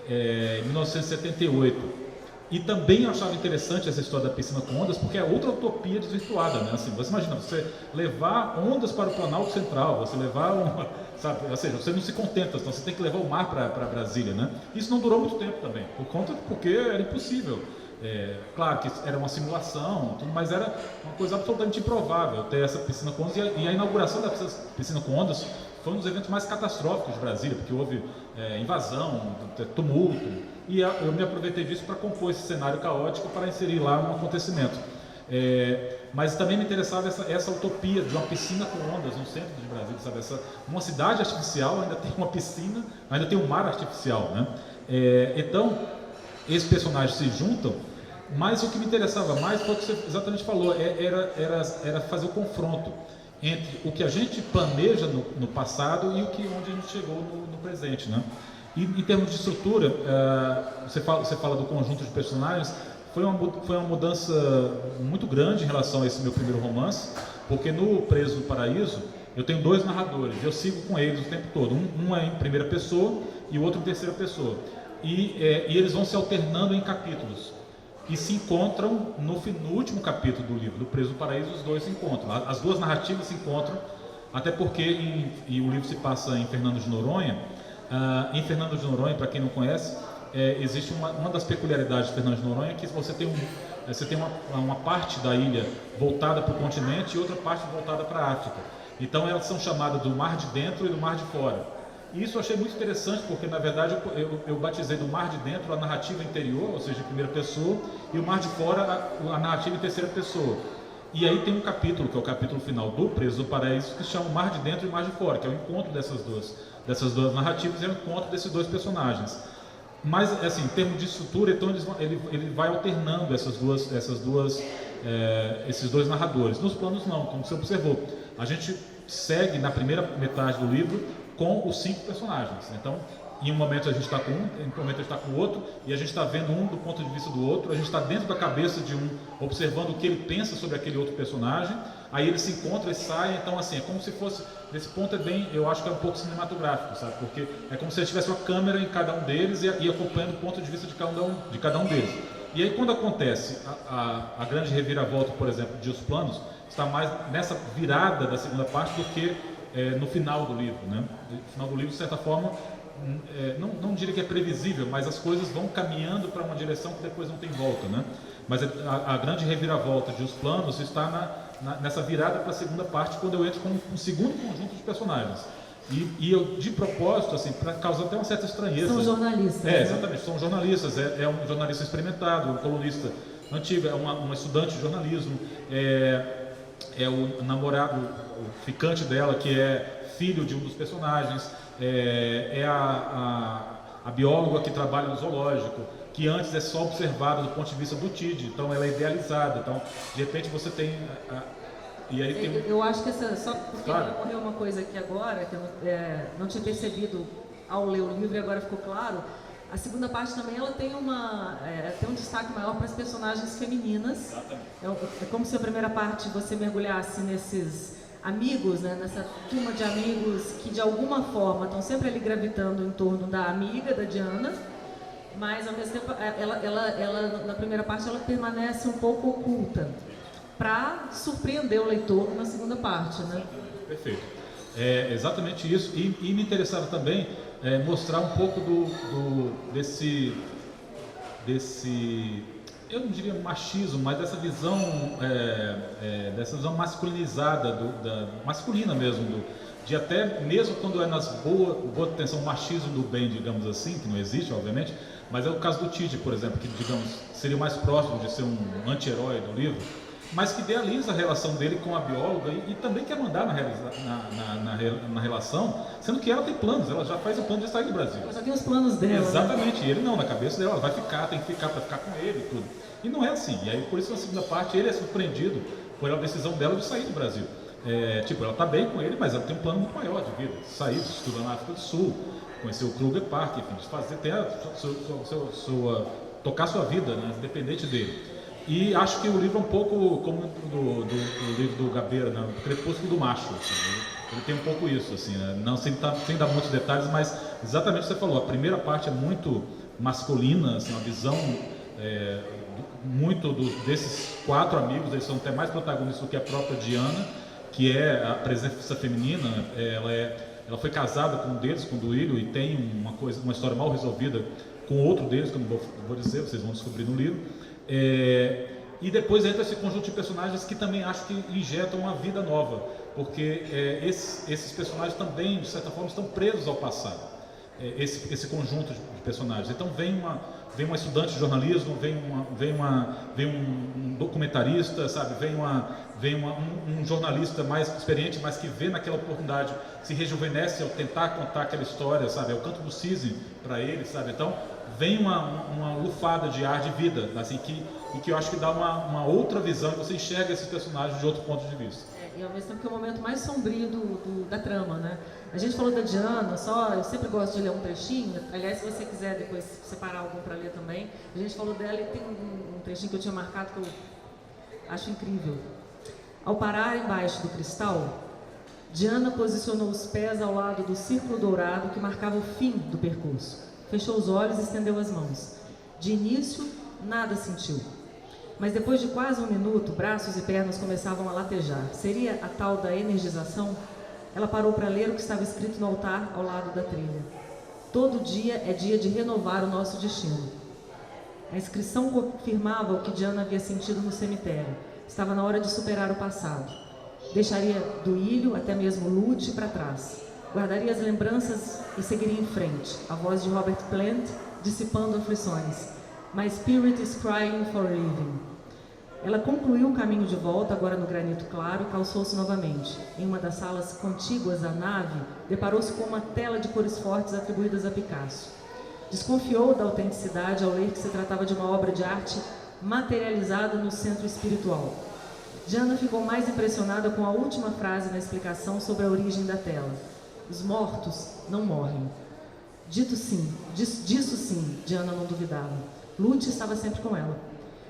em 1978. E também eu achava interessante essa história da piscina com ondas, porque é outra utopia desvirtuada, né? Assim, você imagina, você levar ondas para o Planalto Central, você levar sabe? Ou seja, você não se contenta, então você tem que levar o mar para Brasília, né? Isso não durou muito tempo também, porque era impossível Claro que era uma simulação, mas era uma coisa absolutamente improvável ter essa piscina com ondas, e a inauguração da piscina com ondas foi um dos eventos mais catastróficos de Brasília, porque houve invasão, tumulto, e eu me aproveitei disso para compor esse cenário caótico para inserir lá um acontecimento. Mas também me interessava essa utopia de uma piscina com ondas no centro de Brasília, sabe? Uma cidade artificial ainda tem uma piscina, ainda tem um mar artificial, né? Então, esses personagens se juntam, mas o que me interessava mais foi o que você exatamente falou, era fazer o confronto entre o que a gente planeja no passado e onde a gente chegou no presente, né? E em termos de estrutura, você fala do conjunto de personagens, foi uma mudança muito grande em relação a esse meu primeiro romance, porque no Preso no Paraíso eu tenho 2 narradores, eu sigo com eles o tempo todo, um é em primeira pessoa e o outro em terceira pessoa, e eles vão se alternando em capítulos e se encontram no último capítulo do livro, do Preso no Paraíso. Os dois se encontram, as 2 narrativas se encontram, até porque e o livro se passa em Fernando de Noronha. Em Fernando de Noronha, para quem não conhece, existe uma das peculiaridades de Fernando de Noronha, que você tem uma parte da ilha voltada para o continente e outra parte voltada para a África. Então elas são chamadas do Mar de Dentro e do Mar de Fora. E isso eu achei muito interessante, porque na verdade eu batizei do Mar de Dentro a narrativa interior, ou seja, em primeira pessoa, e o Mar de Fora a narrativa em terceira pessoa. E aí tem um capítulo, que é o capítulo final do Preso no Paraíso, que se chama Mar de Dentro e Mar de Fora, que é o encontro dessas duas narrativas, é o encontro desses 2 personagens. Mas, assim, em termos de estrutura, então ele vai alternando esses 2 narradores. Nos planos não, como você observou. A gente segue na primeira metade do livro com os 5 personagens. Então, em um momento a gente está com um, em um momento a gente está com o outro, e a gente está vendo um do ponto de vista do outro, a gente está dentro da cabeça de um, observando o que ele pensa sobre aquele outro personagem, aí ele se encontra e sai. Então, assim, é como se fosse, nesse ponto eu acho que é um pouco cinematográfico, sabe? Porque é como se ele tivesse uma câmera em cada um deles e acompanhando o ponto de vista de cada um deles. E aí, quando acontece a grande reviravolta, por exemplo, de Os Planos, está mais nessa virada da segunda parte do que no final do livro, né? No final do livro, de certa forma, não diria que é previsível, mas as coisas vão caminhando para uma direção que depois não tem volta, né? Mas a grande reviravolta de Os Planos está nessa virada para a segunda parte, quando eu entro com um segundo conjunto de personagens. E eu, de propósito, assim, para causar até uma certa estranheza. São jornalistas. Né? Exatamente, são jornalistas. É um jornalista experimentado, um colunista antigo, é uma estudante de jornalismo, é o namorado, o ficante dela, que é filho de um dos personagens, a bióloga que trabalha no zoológico, que antes é só observada do ponto de vista do TID, então ela é idealizada. Então, de repente você tem... E aí tem... Eu acho que só porque Claro. ocorreu uma coisa aqui agora, que eu não tinha percebido ao ler o livro e agora ficou claro. A segunda parte também ela tem tem um destaque maior para as personagens femininas. É como se a primeira parte você mergulhasse nesses amigos, né, nessa turma de amigos que de alguma forma estão sempre ali gravitando em torno da amiga, da Diana, mas ao mesmo tempo ela na primeira parte ela permanece um pouco oculta, para surpreender o leitor na segunda parte, né? Perfeito. É exatamente isso. E me interessava também mostrar um pouco desse, eu não diria machismo, mas dessa visão masculinizada, masculina mesmo, de até mesmo quando é nas boa atenção, machismo do bem, digamos assim, que não existe, obviamente, mas é o caso do Tid, por exemplo, que, digamos, seria o mais próximo de ser um anti-herói do livro, mas que idealiza a relação dele com a bióloga e também quer mandar na relação, sendo que ela tem planos, ela já faz o plano de sair do Brasil. Ela já tem os planos dela. Exatamente, Né? e ele não, na cabeça dela, ela vai ficar, tem que ficar para ficar com ele e tudo. E não é assim, e aí por isso na segunda parte ele é surpreendido por a decisão dela de sair do Brasil. Ela está bem com ele, mas ela tem um plano muito maior de vida, sair, estudar na África do Sul, conhecer o Kruger Park, enfim, tocar sua vida, né, independente dele. E acho que o livro é um pouco como do livro do Gabeira, né? O Crepúsculo do Macho. Assim, ele tem um pouco isso, assim, né? Não sem dar muitos detalhes, mas exatamente o que você falou. A primeira parte é muito masculina, assim, uma visão muito desses 4 amigos. Eles são até mais protagonistas do que a própria Diana, que é a presença feminina. Ela foi casada com um deles, com o Duílio, e tem uma história mal resolvida com outro deles, que eu não vou dizer, vocês vão descobrir no livro. E depois entra esse conjunto de personagens que também acho que injetam uma vida nova, porque esses personagens também, de certa forma, estão presos ao passado, esse conjunto de personagens. Então vem uma estudante de jornalismo, vem um documentarista, sabe? Vem um jornalista mais experiente, mas que vê naquela oportunidade, se rejuvenesce ao tentar contar aquela história, sabe? É o canto do cisne para ele, sabe? Então vem uma lufada de ar de vida, assim, que eu acho que dá uma outra visão, você enxerga esses personagens de outro ponto de vista. E ao mesmo tempo que é o momento mais sombrio da trama, né? A gente falou da Diana, eu sempre gosto de ler um trechinho, aliás, se você quiser depois separar algum para ler também, a gente falou dela e tem um trechinho que eu tinha marcado que eu acho incrível. Ao parar embaixo do cristal, Diana posicionou os pés ao lado do círculo dourado que marcava o fim do percurso. Fechou os olhos e estendeu as mãos. De início, nada sentiu. Mas depois de quase 1 minuto, braços e pernas começavam a latejar. Seria a tal da energização? Ela parou para ler o que estava escrito no altar ao lado da trilha. Todo dia é dia de renovar o nosso destino. A inscrição confirmava o que Diana havia sentido no cemitério. Estava na hora de superar o passado. Deixaria Duílio, até mesmo Lute, para trás. Guardaria as lembranças e seguiria em frente. A voz de Robert Plant dissipando aflições. My spirit is crying for living. Ela concluiu o caminho de volta, agora no granito claro, e calçou-se novamente. Em uma das salas contíguas à nave, deparou-se com uma tela de cores fortes atribuídas a Picasso. Desconfiou da autenticidade ao ler que se tratava de uma obra de arte materializada no centro espiritual. Diana ficou mais impressionada com a última frase na explicação sobre a origem da tela. Os mortos não morrem. Disso sim, Diana não duvidava. Lute estava sempre com ela.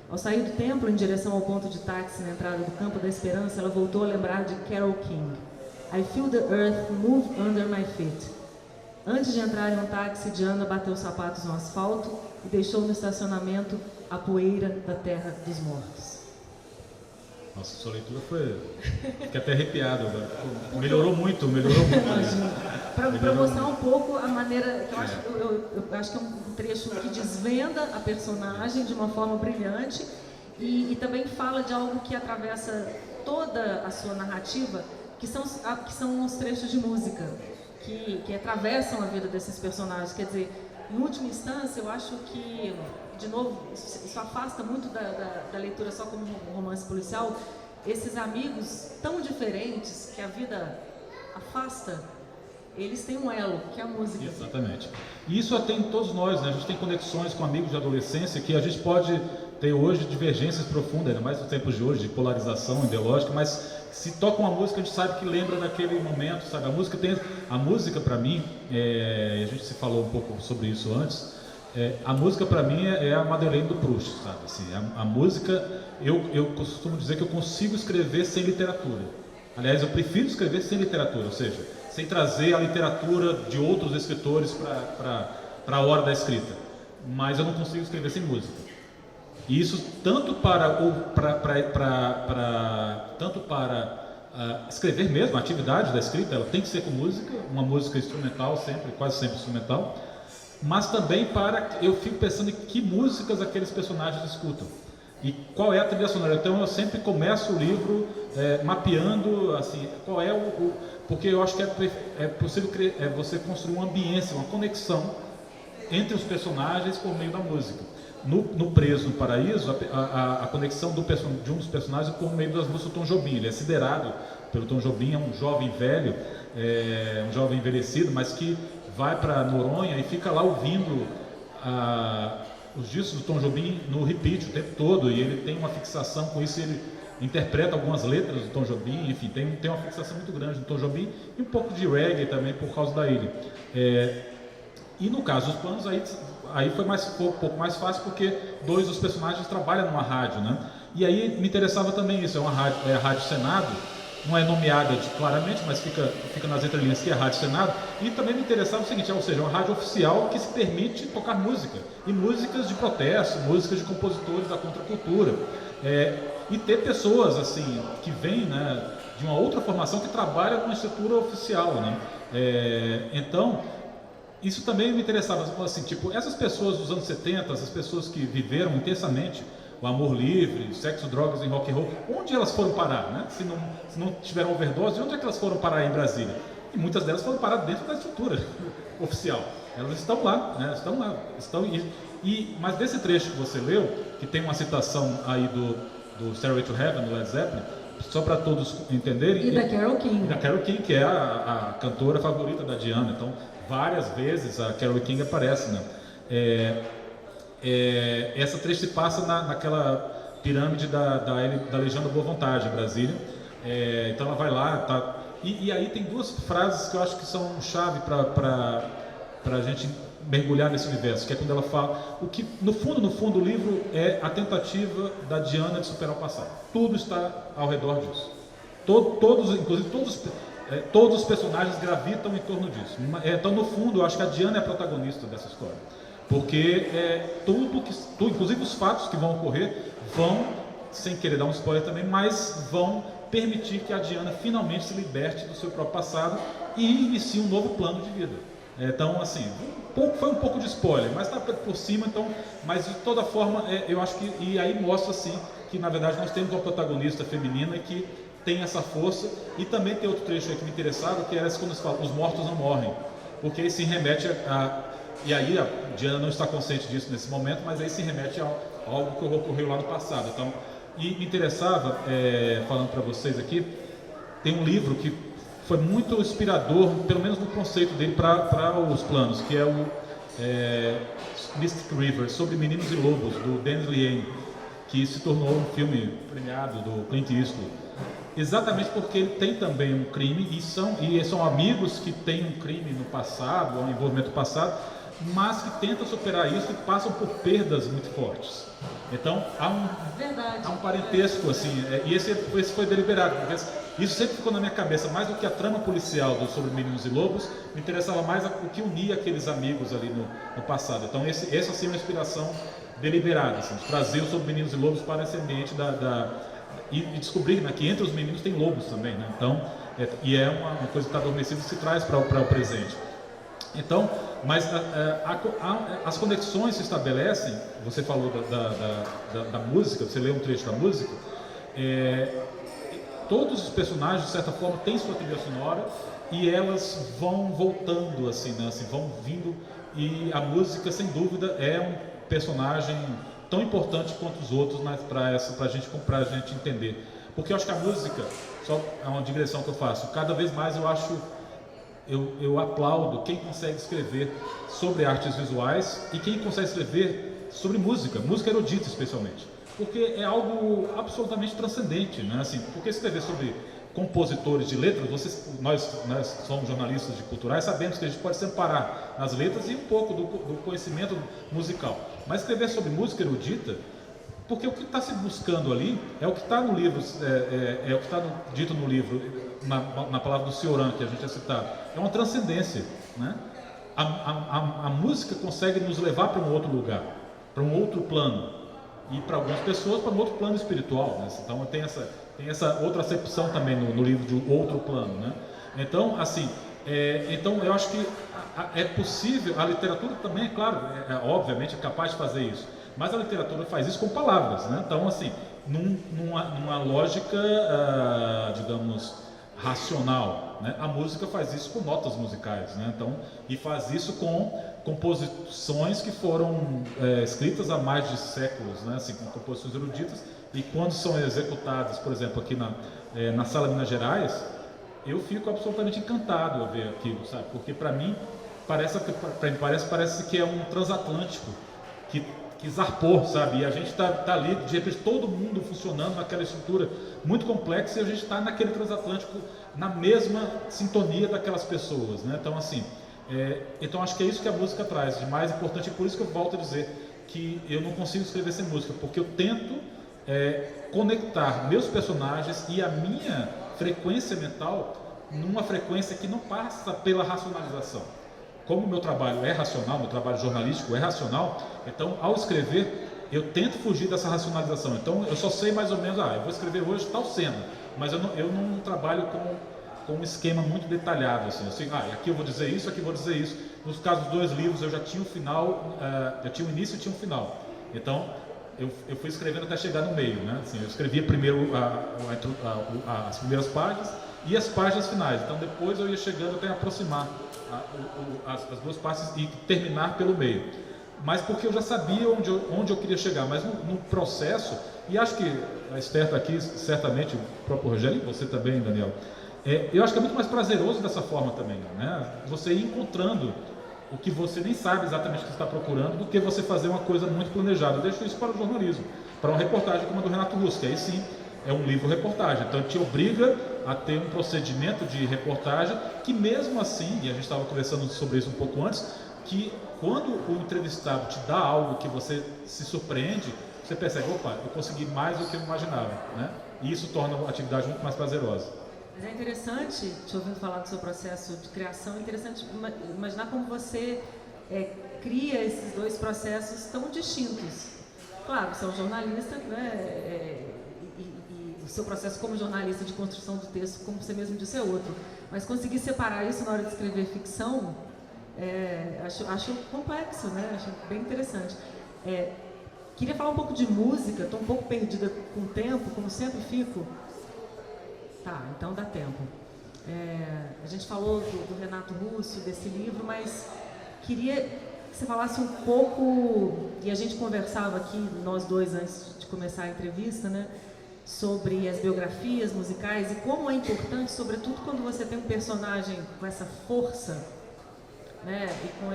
Ao sair do templo em direção ao ponto de táxi na entrada do Campo da Esperança, ela voltou a lembrar de Carole King. I feel the earth move under my feet. Antes de entrar em um táxi, Diana bateu os sapatos no asfalto e deixou no estacionamento a poeira da terra dos mortos. Nossa, sua leitura foi... Fiquei até arrepiado agora. Melhorou muito. Para mostrar um pouco a maneira que eu acho que é um trecho que desvenda a personagem de uma forma brilhante e também fala de algo que atravessa toda a sua narrativa, que são os trechos de música que atravessam a vida desses personagens. Quer dizer, em última instância, eu acho que, de novo, isso afasta muito da leitura só como um romance policial. Esses amigos tão diferentes que a vida afasta, eles têm um elo, que é a música. Exatamente. E isso tem todos nós, né? A gente tem conexões com amigos de adolescência que a gente pode ter hoje divergências profundas, ainda mais nos tempos de hoje, de polarização ideológica, mas se toca uma música, a gente sabe que lembra daquele momento, sabe? A música para mim, a gente se falou um pouco sobre isso antes, a música para mim é a Madeleine do Proust, sabe? Assim, a música, eu costumo dizer que eu consigo escrever sem literatura. Aliás, eu prefiro escrever sem literatura, ou seja, sem trazer a literatura de outros escritores para a hora da escrita. Mas eu não consigo escrever sem música. E isso tanto para escrever mesmo, a atividade da escrita, ela tem que ser com música, uma música instrumental sempre, quase sempre instrumental, mas também eu fico pensando em que músicas aqueles personagens escutam e qual é a trilha sonora. Então eu sempre começo o livro mapeando assim, qual é porque eu acho que é possível você construir uma ambiência, uma conexão entre os personagens por meio da música. No Preso no Paraíso, a conexão de um dos personagens por meio das músicas do Tom Jobim. Ele é siderado pelo Tom Jobim, é um jovem velho, um jovem envelhecido, mas que vai para Noronha e fica lá ouvindo os discos do Tom Jobim no repeat o tempo todo, e ele tem uma fixação com isso, ele interpreta algumas letras do Tom Jobim, enfim, tem uma fixação muito grande do Tom Jobim e um pouco de reggae também por causa da ilha. E no caso dos planos, aí foi um pouco mais fácil, porque dois dos personagens trabalham numa rádio, né? E aí me interessava também isso, é a Rádio Senado, não é nomeada claramente, mas fica nas entrelinhas que é a Rádio Senado, e também me interessava o seguinte, ou seja, uma rádio oficial que se permite tocar música, e músicas de protesto, músicas de compositores da contracultura, e ter pessoas assim, que vêm, né, de uma outra formação que trabalha numa estrutura oficial, né? Então, isso também me interessava, assim, tipo, essas pessoas dos anos 70, essas pessoas que viveram intensamente o amor livre, sexo, drogas e rock and roll, onde elas foram parar, né? Se não tiveram overdose, onde é que elas foram parar em Brasília? E muitas delas foram parar dentro da estrutura oficial. Elas estão lá, né? Estão lá, mas desse trecho que você leu, que tem uma citação aí do Stairway to Heaven, do Led Zeppelin, só para todos entenderem. E da Carole King. E da Carole King, que é a cantora favorita da Diana. Então, várias vezes a Carole King aparece, né? Essa trecho se passa naquela pirâmide da Legião da Boa Vontade, em Brasília. Então ela vai lá, tá, e aí tem duas frases que eu acho que são chave para a gente mergulhar nesse universo, que é quando ela fala o que no fundo o livro é a tentativa da Diana de superar o passado. Tudo está ao redor disso. Inclusive todos os personagens gravitam em torno disso. Então, no fundo, eu acho que a Diana é a protagonista dessa história, porque inclusive os fatos que vão ocorrer vão, sem querer dar um spoiler também, mas vão permitir que a Diana finalmente se liberte do seu próprio passado e inicie um novo plano de vida. Então, assim, foi um pouco de spoiler, mas está por cima, então, mas de toda forma, eu acho que, e aí mostra, assim, que na verdade nós temos uma protagonista feminina que tem essa força, e também tem outro trecho aí que me interessava, que era quando se fala, os mortos não morrem, porque aí se remete e aí a Diana não está consciente disso nesse momento, mas aí se remete a algo que ocorreu lá no passado. Então, e me interessava, falando para vocês aqui, tem um livro que foi muito inspirador, pelo menos no conceito dele, para os planos, que é o Mystic River, sobre meninos e lobos, do Dennis Lehane, que se tornou um filme premiado do Clint Eastwood. Exatamente porque ele tem também um crime, e são amigos que têm um crime no passado, um envolvimento passado, mas que tentam superar isso e passam por perdas muito fortes. Então há um parentesco, assim, e esse foi deliberado, porque isso sempre ficou na minha cabeça, mais do que a trama policial sobre Meninos e Lobos, me interessava mais o que unia aqueles amigos ali no passado. Então essa assim, é uma inspiração deliberada, assim, de trazer o sobre Meninos e Lobos para esse ambiente e descobrir, né, que entre os meninos tem lobos também, né? Então, uma coisa que está adormecida e se traz para o presente. Então, mas as conexões se estabelecem. Você falou da música, você leu um trecho da música. Todos os personagens, de certa forma, têm sua trilha sonora e elas vão voltando, assim, né? Assim, vão vindo. E a música, sem dúvida, é um personagem tão importante quanto os outros, né, para a gente entender. Porque eu acho que a música, só é uma digressão que eu faço, cada vez mais eu aplaudo quem consegue escrever sobre artes visuais e quem consegue escrever sobre música erudita especialmente, porque é algo absolutamente transcendente, né? Assim, porque escrever sobre compositores de letras, nós somos jornalistas de culturais, sabemos que a gente pode se amparar nas letras e um pouco do conhecimento musical, mas escrever sobre música erudita, porque o que está se buscando ali é o que está no livro, é o que está dito no livro, na palavra do Cioran, que a gente ia citar, é uma transcendência, né? A música consegue nos levar para um outro lugar, para um outro plano, e para algumas pessoas para um outro plano espiritual, né? Então tem essa outra acepção também no livro de outro plano, né? Então, assim, então eu acho que é possível, a literatura também, é claro, obviamente é capaz de fazer isso, mas a literatura faz isso com palavras, né? Então, assim, numa lógica, digamos, racional, né? A música faz isso com notas musicais, né? Então, e faz isso com composições que foram escritas há mais de séculos, né? Assim, com composições eruditas, e quando são executadas, por exemplo, aqui na Sala Minas Gerais, eu fico absolutamente encantado a ver aquilo, sabe? Porque para mim parece que é um transatlântico que zarpou, sabe? E a gente está ali, de repente, todo mundo funcionando naquela estrutura muito complexa, e a gente está naquele transatlântico, na mesma sintonia daquelas pessoas, né? Então, assim, então acho que é isso que a música traz de mais importante, e por isso que eu volto a dizer que eu não consigo escrever sem música, porque eu tento conectar meus personagens e a minha frequência mental numa frequência que não passa pela racionalização. Como o meu trabalho é racional, meu trabalho jornalístico é racional, então ao escrever eu tento fugir dessa racionalização. Então eu só sei mais ou menos, eu vou escrever hoje tal cena, mas eu não trabalho com um esquema muito detalhado, assim, aqui eu vou dizer isso, aqui eu vou dizer isso. No caso dos 2 livros, eu já tinha o final, já tinha o início e tinha o final. Então, eu fui escrevendo até chegar no meio, né? Assim, eu escrevia primeiro as primeiras páginas e as páginas finais. Então, depois eu ia chegando até aproximar as 2 partes e terminar pelo meio. Mas porque eu já sabia onde eu queria chegar. Mas no processo, e acho que a Esther está aqui, certamente, o próprio Rogério, e você também, Daniel, eu acho que é muito mais prazeroso dessa forma também, né? Você ir encontrando o que você nem sabe exatamente o que você está procurando, do que você fazer uma coisa muito planejada. Eu deixo isso para o jornalismo, para uma reportagem como a do Renato Russo, que aí sim é um livro-reportagem. Então te obriga a ter um procedimento de reportagem que, mesmo assim, e a gente estava conversando sobre isso um pouco antes, que quando o entrevistado te dá algo que você se surpreende, você percebe, opa, eu consegui mais do que eu imaginava, né? E isso torna a atividade muito mais prazerosa. Mas é interessante, te ouvindo falar do seu processo de criação, é interessante imaginar como você cria esses 2 processos tão distintos. Claro, você é um jornalista, né? E o seu processo como jornalista de construção do texto, como você mesmo disse, é outro. Mas conseguir separar isso na hora de escrever ficção, acho complexo, né? Acho bem interessante. Queria falar um pouco de música, estou um pouco perdida com o tempo, como sempre fico. Tá, então dá tempo. A gente falou do Renato Russo, desse livro, mas queria que você falasse um pouco, e a gente conversava aqui, nós 2, antes de começar a entrevista, né, sobre as biografias musicais e como é importante, sobretudo quando você tem um personagem com essa força, né, e com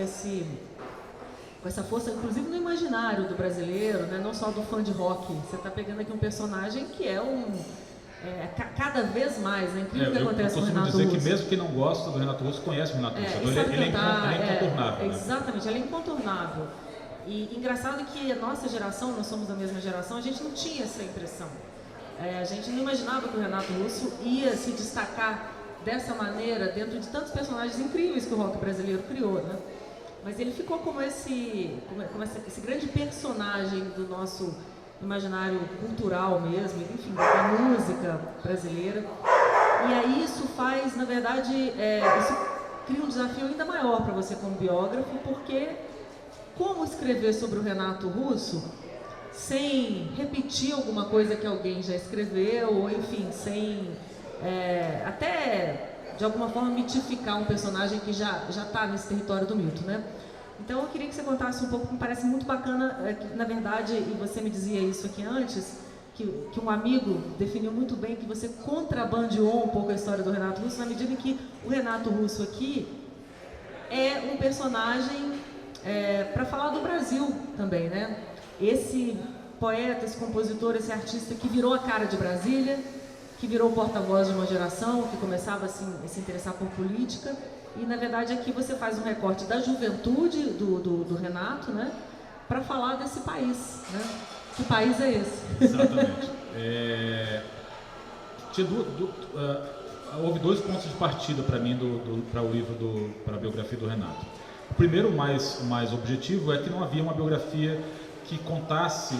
essa força, inclusive no imaginário do brasileiro, né, não só do fã de rock. Você está pegando aqui um personagem que é cada vez mais, né? Incrível o que acontece com o Renato Russo. Eu costumo dizer que mesmo quem não gosta do Renato Russo conhece o Renato Russo. Ele é incontornável. Né? Exatamente, ele é incontornável. E engraçado que a nossa geração, nós somos da mesma geração, a gente não tinha essa impressão. A gente não imaginava que o Renato Russo ia se destacar dessa maneira dentro de tantos personagens incríveis que o rock brasileiro criou, né? Mas ele ficou como esse grande personagem do nosso imaginário cultural mesmo, enfim, da música brasileira. E aí isso faz, na verdade, isso cria um desafio ainda maior para você como biógrafo, porque como escrever sobre o Renato Russo sem repetir alguma coisa que alguém já escreveu, ou enfim, sem até de alguma forma mitificar um personagem que já está nesse território do mito, né? Então eu queria que você contasse um pouco, me parece muito bacana, que, na verdade, e você me dizia isso aqui antes, que um amigo definiu muito bem que você contrabandeou um pouco a história do Renato Russo, na medida em que o Renato Russo aqui é um personagem para falar do Brasil também, né? Esse poeta, esse compositor, esse artista que virou a cara de Brasília, que virou o porta-voz de uma geração, que começava assim, a se interessar por política. E, na verdade, aqui você faz um recorte da juventude do Renato, né, para falar desse país, né? Que país é esse? Exatamente. Houve 2 pontos de partida para mim para o livro, para a biografia do Renato. O primeiro, mais objetivo, é que não havia uma biografia que contasse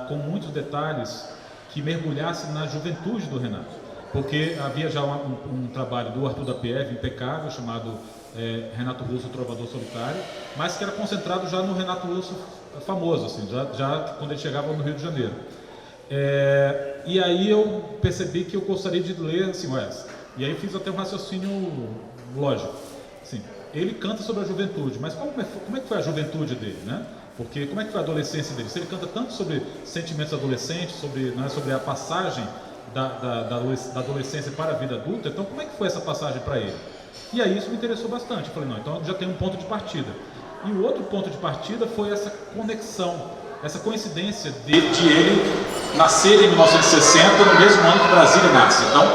com muitos detalhes, que mergulhasse na juventude do Renato. Porque havia já um trabalho do Arthur da Pieve, impecável, chamado Renato Russo, Trovador Solitário, mas que era concentrado já no Renato Russo famoso, assim, já quando ele chegava no Rio de Janeiro. E aí eu percebi que eu gostaria de ler assim, e aí fiz até um raciocínio lógico. Assim, ele canta sobre a juventude, mas como é que foi a juventude dele, né? Porque como é que foi a adolescência dele? Se ele canta tanto sobre sentimentos adolescentes, sobre a passagem da adolescência para a vida adulta, então como é que foi essa passagem para ele? E aí isso me interessou bastante. Eu falei, não, então já tem um ponto de partida. E o outro ponto de partida foi essa conexão, essa coincidência de ele nascer em 1960, no mesmo ano que Brasília nasce. Então,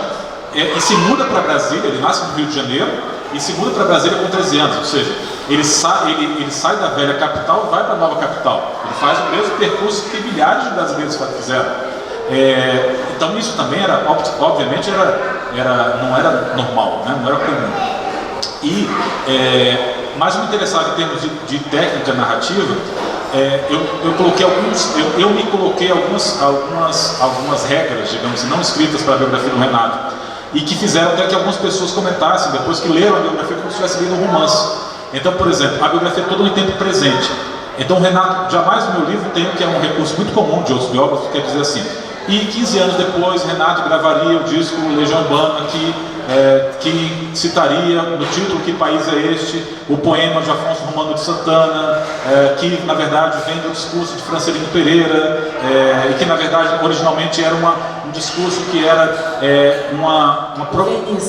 e se muda para Brasília, ele nasce no Rio de Janeiro, e se muda para Brasília com 13 anos, ou seja, ele sai da velha capital e vai para a nova capital. Ele faz o mesmo percurso que milhares de brasileiros fizeram. Então isso também era, obviamente, não era normal, né? Não era comum. Mas me interessava em termos de técnica narrativa, eu me coloquei algumas regras, digamos assim, não escritas para a biografia do Renato, e que fizeram até que algumas pessoas comentassem, depois que leram a biografia, como se tivesse lido um romance. Então, por exemplo, a biografia é toda em tempo presente. Então, o Renato, jamais no meu livro tem o que é um recurso muito comum de outros biógrafos, que quer dizer assim, e 15 anos depois, Renato gravaria o disco Legião Urbana, que citaria no título Que País é Este, o poema de Afonso Romano de Santana, que na verdade vem do discurso de Francelino Pereira, e que na verdade originalmente era um discurso que era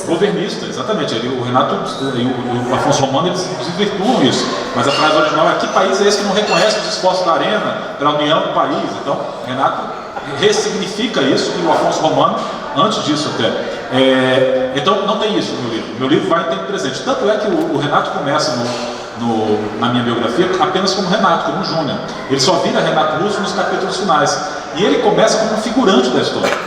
governista, exatamente. O Renato e o Afonso Romano eles desvirtuam isso, mas a frase original é: que país é esse que não reconhece os esforços da Arena pela união do país? Então, Renato ressignifica isso, e o Afonso Romano antes disso até. Então não tem isso no meu livro. Meu livro vai em tempo presente. Tanto é que o Renato começa na minha biografia apenas como Renato, como Júnior. Ele só vira Renato Russo nos capítulos finais. E ele começa como um figurante da história.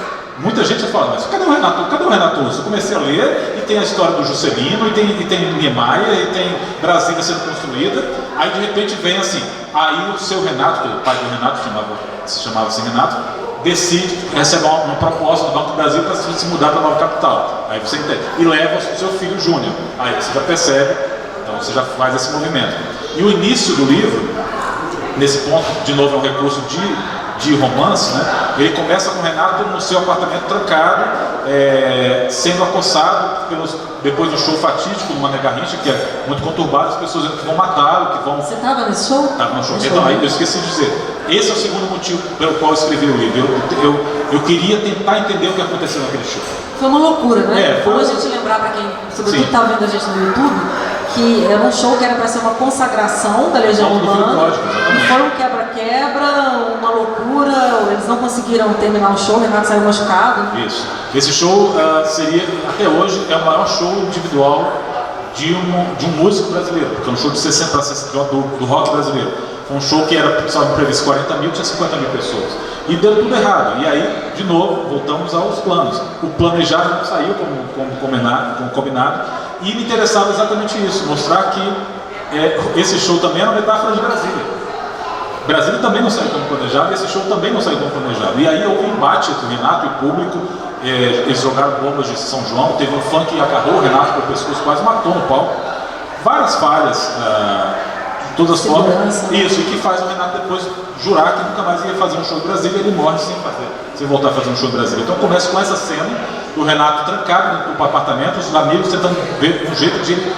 Muita gente fala: mas cadê o Renato? Cadê o Renato Russo? Eu comecei a ler e tem a história do Juscelino, e tem Niemeyer, e tem Brasília sendo construída. Aí de repente vem assim, aí o seu Renato, que o pai do Renato se chamava assim Renato, decide receber uma proposta do Banco do Brasil para se mudar para a nova capital. Aí você entende. E leva o seu filho Júnior. Aí você já percebe, então você já faz esse movimento. E o início do livro, nesse ponto, de novo, é um recurso de romance, né? Ele começa com o Renato no seu apartamento trancado, sendo acossado depois do show fatídico no Mané Garrincha, que é muito conturbado, as pessoas que vão matá-lo, que vão... Você estava nesse show? Estava no show. Então, aí eu esqueci de dizer. Esse é o segundo motivo pelo qual eu escrevi o livro. Eu queria tentar entender o que aconteceu naquele show. Foi uma loucura, né? Foi... Bom a gente lembrar para quem, sobretudo, está vendo a gente no YouTube, que era um show que era para ser uma consagração da Legião Urbana. E foi um quebra-quebra, uma loucura, eles não conseguiram terminar o show, o Renato saiu machucado. Isso. Esse show seria, até hoje, é o maior show individual de um músico brasileiro, porque é um show de 60 do rock brasileiro. Foi um show que estava previsto 40 mil, tinha 50 mil pessoas. E deu tudo errado. E aí, de novo, voltamos aos planos. O planejado não saiu como combinado. E me interessava exatamente isso, mostrar que esse show também era uma metáfora de Brasília. Brasília também não saiu como planejado, e esse show também não saiu como planejado. E aí houve um embate entre o Renato e o público. Eles jogaram bombas de São João, teve um fã que agarrou o Renato pelo pescoço, quase matou no palco. Várias falhas, de todas as formas. Isso, e que faz o Renato depois jurar que nunca mais ia fazer um show de Brasília. Ele morre sem voltar a fazer um show de Brasília. Então começa com essa cena do Renato trancado no apartamento, os amigos tentando ver um jeito de ele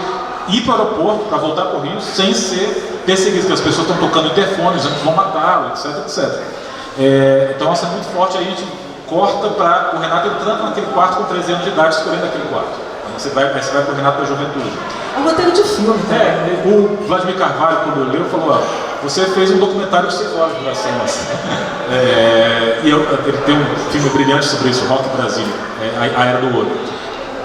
ir para o aeroporto, para voltar para o Rio, sem ser perseguido, porque as pessoas estão tocando interfones, dizendo que vão matá-lo, etc, etc. Então essa é muito forte. Aí a gente corta para o Renato entrando naquele quarto com 13 anos de idade, escolhendo aquele quarto. Então você vai para o Renato da juventude. É um roteiro de filme. O Vladimir Carvalho, quando leu, falou: você fez um documentário de 6 horas de duração. E ele tem um filme brilhante sobre isso, Rock Brasília, a Era do Ouro.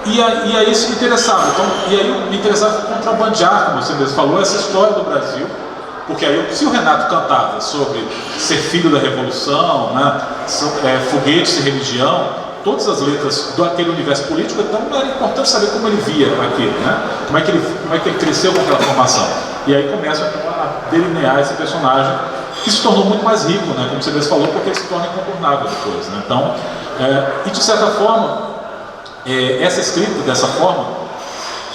E aí isso me interessava. Então, e aí me interessava contrabandear, como você mesmo falou, essa história do Brasil. Porque aí, se o Renato cantava sobre ser filho da Revolução, né, foguetes e religião, todas as letras daquele universo político, então era importante saber como ele via aquilo, né? Como é que ele cresceu com aquela formação. E aí começa a delinear esse personagem, que se tornou muito mais rico, né, como você mesmo falou, porque ele se torna incontornável depois, né? Então, e de certa forma, essa escrita dessa forma,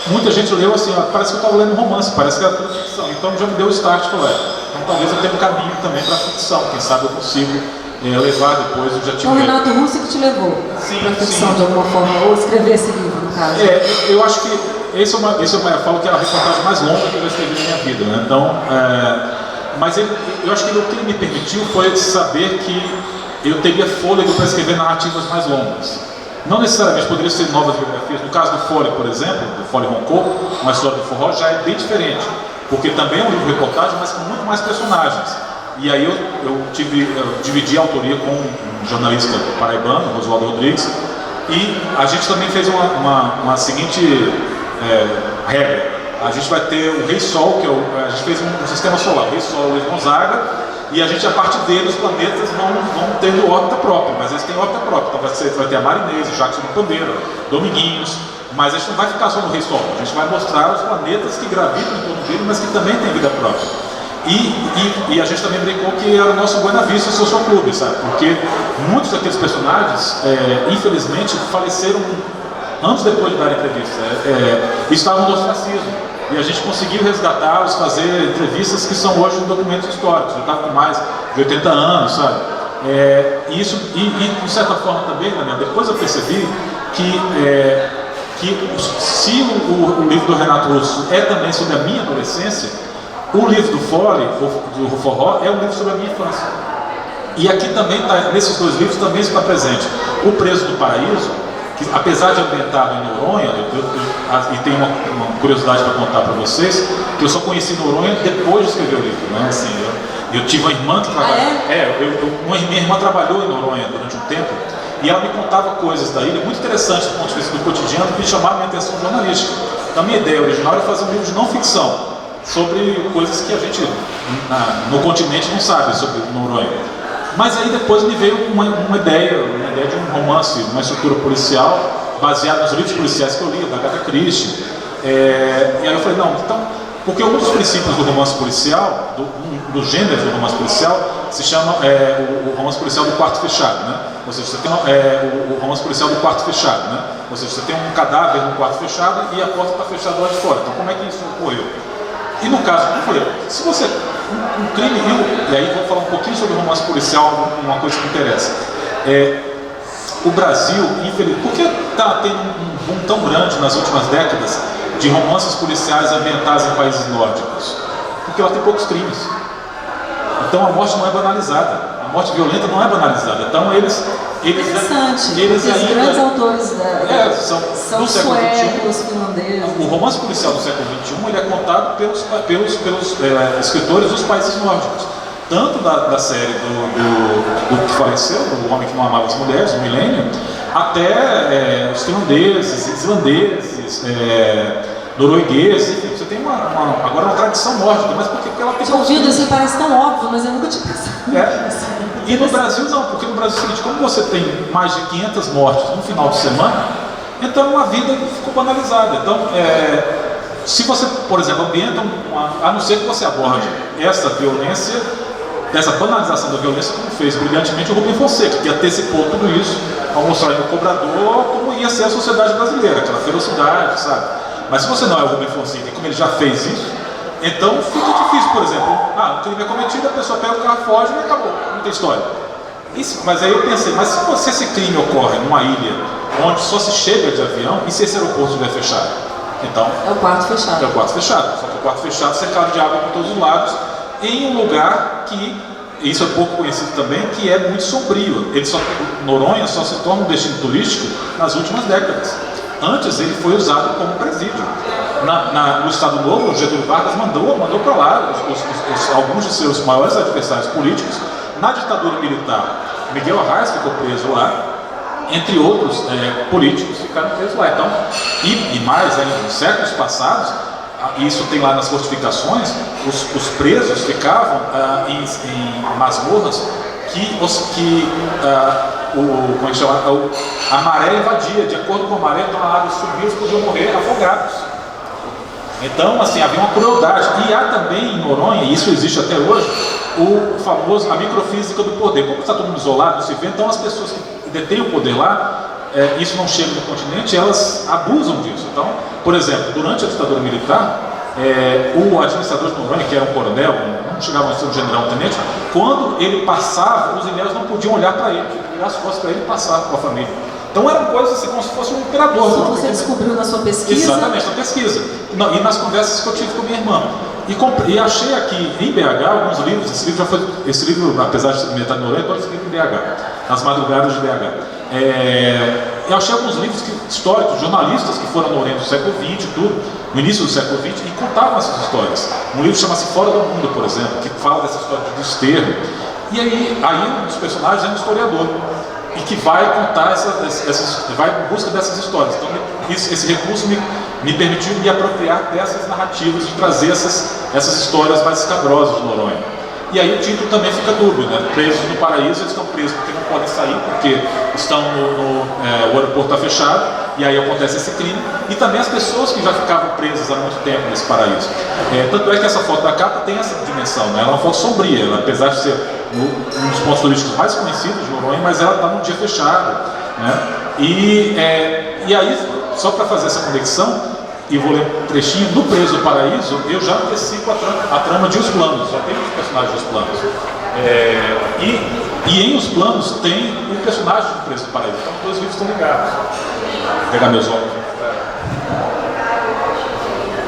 muita gente leu assim: parece que eu estava lendo um romance, parece que era tudo ficção. Então já me deu o start, falou: então talvez eu tenha um caminho também para a ficção, quem sabe eu consigo levar depois. Eu já tive... Então o Renato Russo que te levou para a ficção de alguma forma, ou escrever esse livro, no caso? Eu acho que eu falo que é a reportagem mais longa que eu já escrevi na minha vida, né? Então, mas eu acho que o que ele me permitiu foi saber que eu teria fôlego para escrever narrativas mais longas. Não necessariamente poderiam ser novas biografias. No caso do Fole, por exemplo, do Fole Roncou, uma história do forró, já é bem diferente, porque também é um livro de reportagem, mas com muito mais personagens. E aí eu dividi a autoria com um jornalista paraibano, Oswaldo Rodrigues, e a gente também fez uma seguinte regra. A gente vai ter o Rei Sol, a gente fez um sistema solar, Rei Sol, Luiz Gonzaga, e a gente, a partir dele, os planetas vão tendo órbita própria, mas eles têm órbita própria. Então você vai ter a Marinês, o Jackson do Pandeiro, Dominguinhos, mas a gente não vai ficar só no Rei Sol, a gente vai mostrar os planetas que gravitam em torno dele, mas que também têm vida própria. E a gente também brincou que era o nosso Buena Vista Social Club, sabe? Porque muitos daqueles personagens, infelizmente, faleceram anos depois de dar a entrevista. Estavam no ostracismo. E a gente conseguiu resgatá-los, fazer entrevistas que são hoje documentos históricos. Eu estava com mais de 80 anos, sabe? E de certa forma também, Daniel, depois eu percebi que se o livro do Renato Russo é também sobre a minha adolescência, o livro do Fole, do Forró, é um livro sobre a minha infância. E aqui também, nesses dois livros, também está presente O Preso do Paraíso, que apesar de ambientado em Noronha, e tenho uma curiosidade para contar para vocês, que eu só conheci Noronha depois de escrever o livro, né? Assim, eu tive uma irmã que trabalhava. Minha irmã trabalhou em Noronha durante um tempo, e ela me contava coisas da ilha muito interessantes do ponto de vista do cotidiano que me chamaram a minha atenção jornalística. Então a minha ideia original era fazer um livro de não ficção sobre coisas que a gente no continente não sabe sobre Noronha. Mas aí depois me veio uma ideia de um romance, uma estrutura policial baseada nos livros policiais que eu li, da Agatha Christie. E aí eu falei, não, então, porque um dos princípios do romance policial, dos gêneros do romance policial, se chama o romance policial do quarto fechado, né? Ou seja, você tem o romance policial do quarto fechado, né? Ou seja, você tem um cadáver no quarto fechado e a porta está fechada lá de fora. Então, como é que isso ocorreu? E no caso, como eu falei, se você um crime, e aí vou falar um pouquinho sobre o romance policial, uma coisa que interessa. O Brasil, infelizmente, por que está tendo um boom tão grande nas últimas décadas de romances policiais ambientados em países nórdicos? Porque lá tem poucos crimes. Então a morte não é banalizada. A morte violenta não é banalizada. Então interessante. Eles os ainda, grandes autores são do século suecos, finlandeses. O romance policial do século XXI ele é contado pelos escritores dos países nórdicos. Tanto da série do que faleceu, do Homem que Não Amava as Mulheres, o Milênio, até os finlandeses, islandeses, noruegueses, enfim, você tem agora uma tradição nórdica, mas porque ela tem... Ouvido assim parece tão óbvio, mas eu nunca tinha pensado. E no Brasil não, porque no Brasil é o seguinte, como você tem mais de 500 mortes no final de semana, então a vida ficou banalizada. Então, se você, por exemplo, ambienta a não ser que você aborde essa violência, essa banalização da violência, como fez brilhantemente o Rubem Fonseca, que antecipou tudo isso ao mostrar no Cobrador como ia ser a sociedade brasileira, aquela ferocidade, sabe? Mas se você não é o Rubem Fonseca, como ele já fez isso, então fica difícil, por exemplo, um crime é cometido, a pessoa pega o carro, foge e acabou, não tem história. Mas aí eu pensei, mas se esse crime ocorre numa ilha onde só se chega de avião, e se esse aeroporto estiver fechado? Então, é o quarto fechado. É o quarto fechado, só que o quarto fechado cercado de água por todos os lados, em um lugar que, isso é pouco conhecido também, que é muito sombrio. Noronha só se torna um destino turístico nas últimas décadas. Antes ele foi usado como presídio. No Estado Novo, Getúlio Vargas mandou para lá alguns de seus maiores adversários políticos. Na ditadura militar, Miguel Arraes ficou preso lá, entre outros políticos ficaram presos lá. Então, e mais ainda, nos séculos passados, isso tem lá nas fortificações, os presos ficavam em masmorras como é que chama? A maré invadia, de acordo com a maré, então a água subia, eles podiam morrer afogados. Então, assim, havia uma crueldade. E há também em Noronha, e isso existe até hoje, a microfísica do poder. Como está todo mundo isolado, não se vê, então as pessoas que detêm o poder lá, isso não chega no continente, elas abusam disso. Então, por exemplo, durante a ditadura militar, o administrador de Noronha, que era um coronel, não chegava a ser um general, um tenente, quando ele passava, os ilhéus não podiam olhar para ele, tinham que virar as costas para ele e passar com a família. Então eram coisas assim, como se fosse um imperador. Isso você descobriu na sua pesquisa? Exatamente, na pesquisa. E nas conversas que eu tive com minha irmã. E achei aqui em BH alguns livros. Esse livro, apesar de ser metade de Noronha, é todo escrito em BH, nas madrugadas de BH. Eu achei alguns livros históricos, jornalistas que foram no Oriente do século XX, tudo, no início do século XX, e contavam essas histórias. Um livro chama-se Fora do Mundo, por exemplo, que fala dessa história de desterro. E aí um dos personagens é um historiador, e que vai contar vai em busca dessas histórias. Então, esse recurso me permitiu me apropriar dessas narrativas, de trazer essas histórias mais escabrosas de Noronha. E aí o título também fica dúbio, né? Presos no paraíso, eles estão presos porque não podem sair, porque estão o aeroporto está fechado, e aí acontece esse crime. E também as pessoas que já ficavam presas há muito tempo nesse paraíso. Tanto é que essa foto da capa tem essa dimensão, né? Ela é uma foto sombria, apesar de ser um dos pontos turísticos mais conhecidos de Noronha, mas ela está num dia fechado, né? E aí, só para fazer essa conexão, e vou ler um trechinho. No Preso do Paraíso, eu já antecipo a trama de Os Planos, já tem os personagens dos Planos. E em Os Planos tem o personagem do Preso do Paraíso, então os dois livros estão ligados. Vou pegar meus óculos.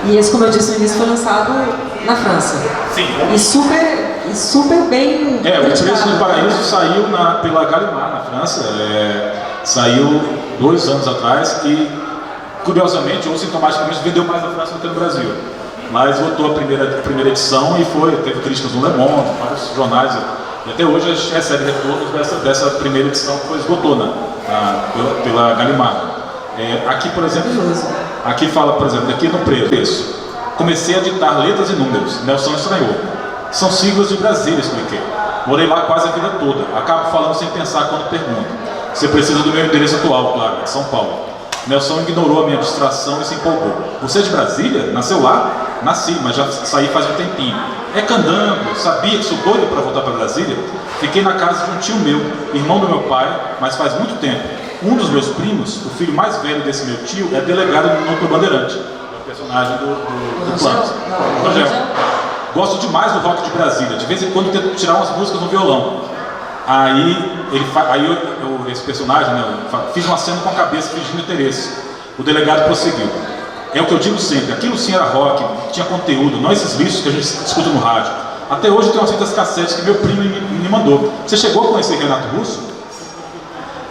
E esse, como eu disse no início, foi lançado na França. Sim. E super bem... O Preso do Paraíso saiu pela Gallimard, na França. Saiu 2 anos atrás e, curiosamente ou sintomaticamente, vendeu mais na França do que no Brasil. Mas voltou a primeira edição e teve críticas no Le Monde, vários jornais. E até hoje a gente recebe retornos dessa primeira edição que esgotou pela Gallimard. Aqui, por exemplo, aqui fala, por exemplo, aqui no Preso. Comecei a ditar letras e números. Nelson estranhou. São siglas de Brasília, expliquei. Morei lá quase a vida toda. Acabo falando sem pensar quando pergunto. Você precisa do meu endereço atual, claro, de São Paulo. Nelson ignorou a minha distração e se empolgou. Você é de Brasília? Nasceu lá? Nasci, mas já saí faz um tempinho. É candango, sabia que sou doido para voltar para Brasília? Fiquei na casa de um tio meu, irmão do meu pai, mas faz muito tempo. Um dos meus primos, o filho mais velho desse meu tio, é delegado no Núcleo Bandeirante. É o personagem do Planos. Rangel. Gosto demais do rock de Brasília. De vez em quando tento tirar umas músicas no violão. Esse personagem, né, fiz uma cena com a cabeça fingindo interesse. O delegado prosseguiu. É o que eu digo sempre, aquilo sim era rock, tinha conteúdo, não esses lixos que a gente escuta no rádio. Até hoje tem umas fitas cassetes que meu primo me mandou. Você chegou a conhecer Renato Russo?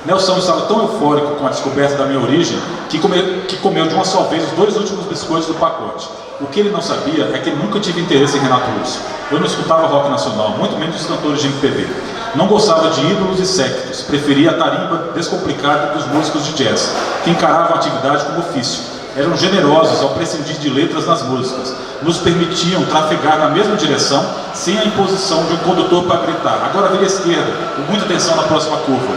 Nelson estava tão eufórico com a descoberta da minha origem que comeu de uma só vez os 2 últimos biscoitos do pacote. O que ele não sabia é que ele nunca tive interesse em Renato Russo. Eu não escutava rock nacional, muito menos os cantores de MPB. Não gostava de ídolos e séquitos, preferia a tarimba descomplicada dos músicos de jazz, que encaravam a atividade como ofício. Eram generosos ao prescindir de letras nas músicas. Nos permitiam trafegar na mesma direção, sem a imposição de um condutor para gritar. Agora vira à esquerda, com muita atenção na próxima curva.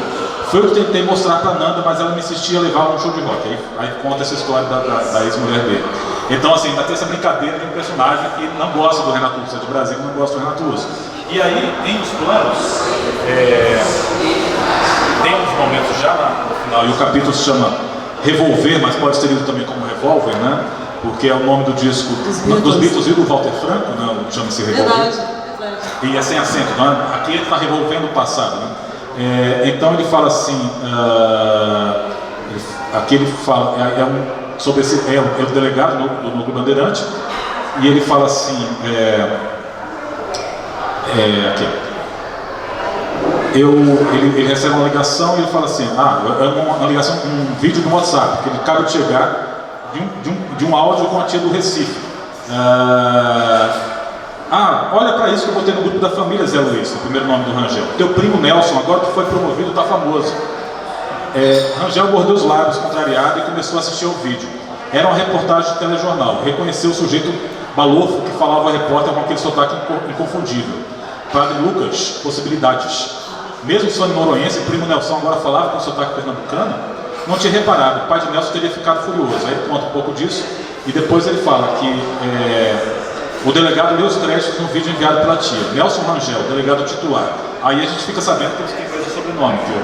Foi o que tentei mostrar para Nanda, mas ela me insistia a levar a um show de rock. Aí conta essa história da ex-mulher dele. Então, assim, ainda tem essa brincadeira de um personagem que não gosta do Renato Russo, é de Brasília, não gosta do Renato Russo. E aí, em Os Planos, tem uns momentos já no final, e o capítulo se chama Revolver, mas pode ser lido também como Revolver, né? Porque é o nome do disco dos Beatles e do Walter Franco, né? Chama-se Revolver. Verdade. E é sem acento, não é? Aqui ele está revolvendo o passado, né? Então ele fala assim, aqui ele fala, sobre esse, o delegado do Núcleo Bandeirante, e ele fala assim, aqui. Ele recebe uma ligação e ele fala assim, uma ligação, um vídeo do WhatsApp, que ele acaba de chegar de um áudio com a tia do Recife. Olha para isso que eu botei no grupo da família, Zé Luiz, o primeiro nome do Rangel. Teu primo Nelson, agora que foi promovido, está famoso. Rangel mordeu os lábios, contrariado, e começou a assistir ao vídeo. Era uma reportagem de telejornal. Reconheceu o sujeito balofo que falava ao repórter com aquele sotaque inconfundível. Padre Lucas, possibilidades. Mesmo sendo noronhense, o primo Nelson agora falava com sotaque pernambucano. Não tinha reparado, o pai de Nelson teria ficado furioso. Aí ele conta um pouco disso, e depois ele fala que o delegado leu os créditos no vídeo enviado pela tia. Nelson Rangel, delegado titular. Aí a gente fica sabendo que eles têm mesmo sobrenome, viu?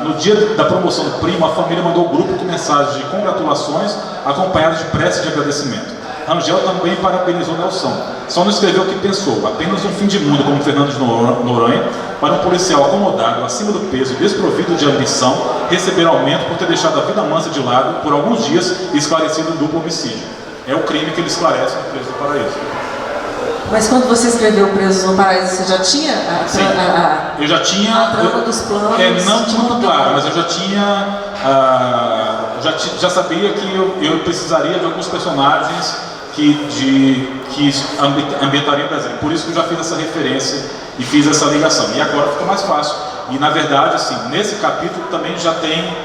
No dia da promoção do primo, a família mandou o grupo com mensagens de congratulações acompanhadas de prece de agradecimento. Rangel também parabenizou Nelson. Só não escreveu o que pensou. Apenas um fim de mundo como Fernando de Noronha para um policial acomodado, acima do peso, desprovido de ambição, receber aumento por ter deixado a vida mansa de lado por alguns dias e esclarecido o duplo homicídio. É o crime que ele esclarece no Preso do Paraíso. Mas quando você escreveu Presos no Paraíso, você já tinha eu já tinha a trama dos planos? Não muito claro, mas eu já tinha já sabia que eu precisaria de alguns personagens que ambientariam o Brasil. Por isso que eu já fiz essa referência e fiz essa ligação. E agora fica mais fácil. E na verdade, assim, nesse capítulo também já tem,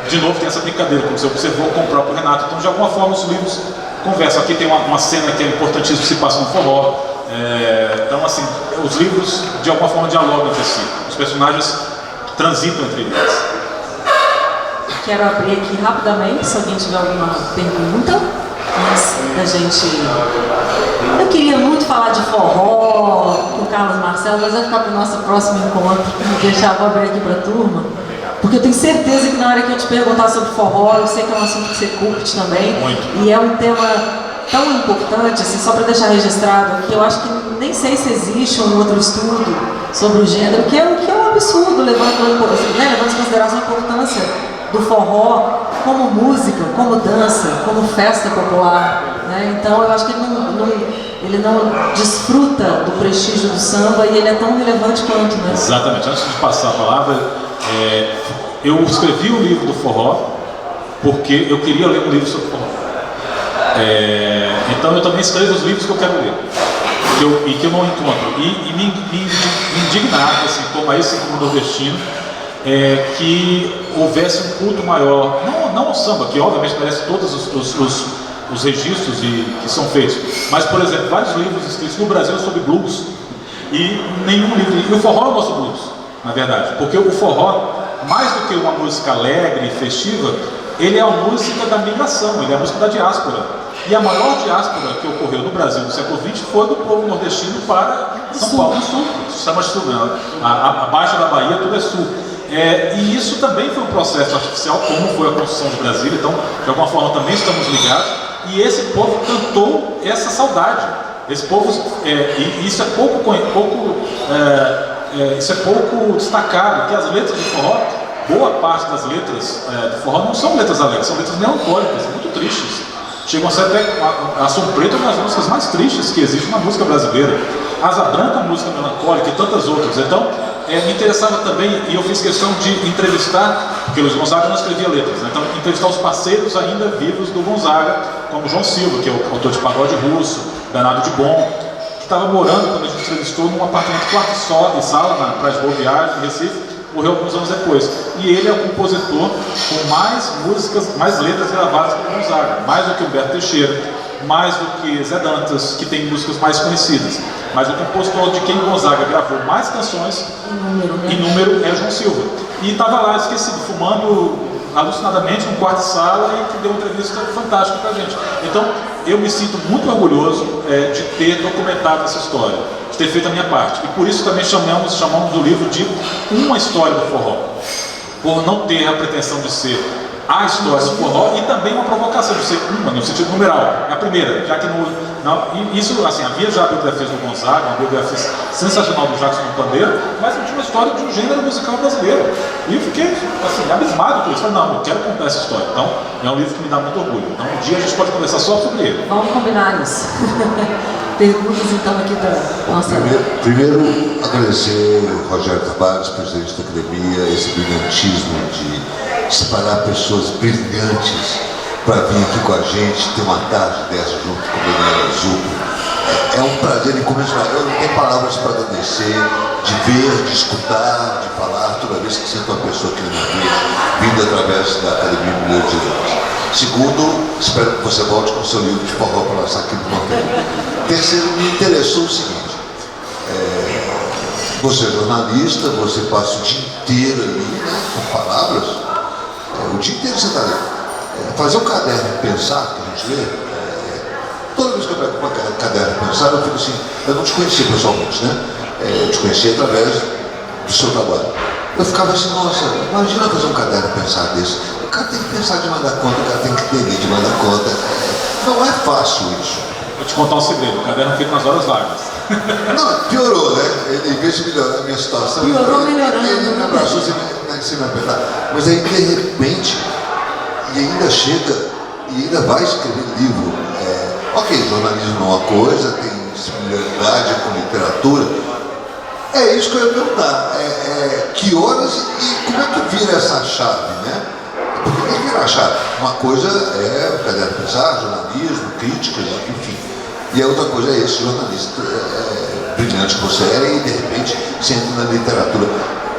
de novo, tem essa brincadeira, como você observou com o próprio Renato. Então, de alguma forma, os livros conversam. Aqui tem uma cena que é importantíssima, que se passa no forró. Então, assim, os livros, de alguma forma, dialogam entre si. Os personagens transitam entre eles. Quero abrir aqui rapidamente, se alguém tiver alguma pergunta, antes da gente... Eu queria muito falar de forró com o Carlos Marcelo, mas vai ficar para o nosso próximo encontro. Vou abrir aqui para a turma. Porque eu tenho certeza que na hora que eu te perguntar sobre forró, eu sei que é um assunto que você curte também. Muito. E é um tema tão importante, assim, só para deixar registrado, que eu acho que nem sei se existe um outro estudo sobre o gênero, que é um absurdo, levando em consideração a importância do forró como música, como dança, como festa popular, né? Então eu acho que ele não desfruta do prestígio do samba e ele é tão relevante quanto, né? Exatamente. Antes de passar a palavra, eu escrevi o livro do forró porque eu queria ler um livro sobre forró. Então eu também escrevo os livros que eu quero ler e que eu não encontro. E me indignava, assim, como esse como nordestino, que houvesse um culto maior, não ao samba, que obviamente merece todos os registros que são feitos, mas, por exemplo, vários livros escritos no Brasil sobre blues e nenhum livro. E o forró é o nosso blues, na verdade, porque o forró, mais do que uma música alegre e festiva, ele é a música da migração, ele é a música da diáspora. E a maior diáspora que ocorreu no Brasil no século XX foi do povo nordestino para São Paulo, sul. Chama de sul, né? Abaixo da Bahia tudo é sul. E isso também foi um processo artificial, como foi a construção de Brasília, então de alguma forma também estamos ligados. E esse povo cantou essa saudade. Esse povo, e isso é pouco destacado, porque as letras do forró, boa parte das letras do forró não são letras alegres, são letras melancólicas, muito tristes. Chegam a ser até a Som Preto é uma das músicas mais tristes que existe na música brasileira. Asa Branca, música melancólica e tantas outras. Então, me interessava também, e eu fiz questão de entrevistar, porque Luiz Gonzaga não escrevia letras, né? Então entrevistar os parceiros ainda vivos do Gonzaga, como João Silva, que é o autor de Pagode Russo, Bernardo de Bom, que estava morando, quando a gente entrevistou, num apartamento quarto e sala, na Praia de Boa Viagem, em Recife, morreu alguns anos depois. E ele é o compositor com mais músicas, mais letras gravadas que o Gonzaga, mais do que Humberto Teixeira, mais do que Zé Dantas, que tem músicas mais conhecidas. Mas o compositor de quem Gonzaga gravou mais canções em número é João Silva. E estava lá esquecido, fumando alucinadamente num quarto de sala e que deu uma entrevista fantástica pra gente. Então, eu me sinto muito orgulhoso de ter documentado essa história, de ter feito a minha parte. E por isso também chamamos o livro de Uma História do Forró, por não ter a pretensão de ser a história do forró e também uma provocação de ser uma, no sentido numeral. É a primeira, já que isso, assim, havia já biografias do Gonzaga, uma biografia sensacional do Jackson do Pandeiro, mas não tinha uma história de um gênero musical brasileiro. E eu fiquei, assim, abismado com isso. Falei, não, eu quero contar essa história. Então, é um livro que me dá muito orgulho. Então, um dia a gente pode conversar só sobre ele. Vamos combinar isso. Perguntas, então, aqui da nossa... Primeiro, agradecer ao Rogério Tavares, presidente da academia, esse brilhantismo de separar pessoas brilhantes para vir aqui com a gente, ter uma tarde dessa junto com o Daniel Azul. É um prazer incomensurável. Eu não tenho palavras para agradecer, de ver, de escutar, de falar, toda vez que sinto uma pessoa aqui na minha frente, vindo através da Academia Mineira de Letras. Segundo, espero que você volte com o seu livro de forró para lançar aqui no Norte. Terceiro, me interessou o seguinte, você é jornalista, você passa o dia inteiro ali, né, com palavras, o dia inteiro você está ali. Fazer um caderno de pensar, que a gente lê, toda vez que eu pego um caderno de pensar, eu fico assim, eu não te conhecia pessoalmente, né? Eu te conheci através do seu trabalho. Eu ficava assim, nossa, imagina fazer um caderno de pensar desse. O cara tem que pensar de mandar conta, o cara tem que entender de mandar conta. Não é fácil isso. Vou te contar um segredo, o caderno feito nas horas vagas. Não, piorou, né? Ele, em vez de melhorar a minha situação, piorou melhorando. Ele me abraçou sem me apertar. Mas aí, de repente, e ainda chega, e ainda vai escrever livro. Ok, jornalismo é uma coisa, tem similaridade com literatura. É isso que eu ia perguntar. Que horas e como é que vira essa chave, né? Porque tem que virar a chave. Uma coisa é o caderno de pensar, jornalismo, crítica, enfim. E a outra coisa é esse jornalista brilhante que você é e de repente você entra na literatura.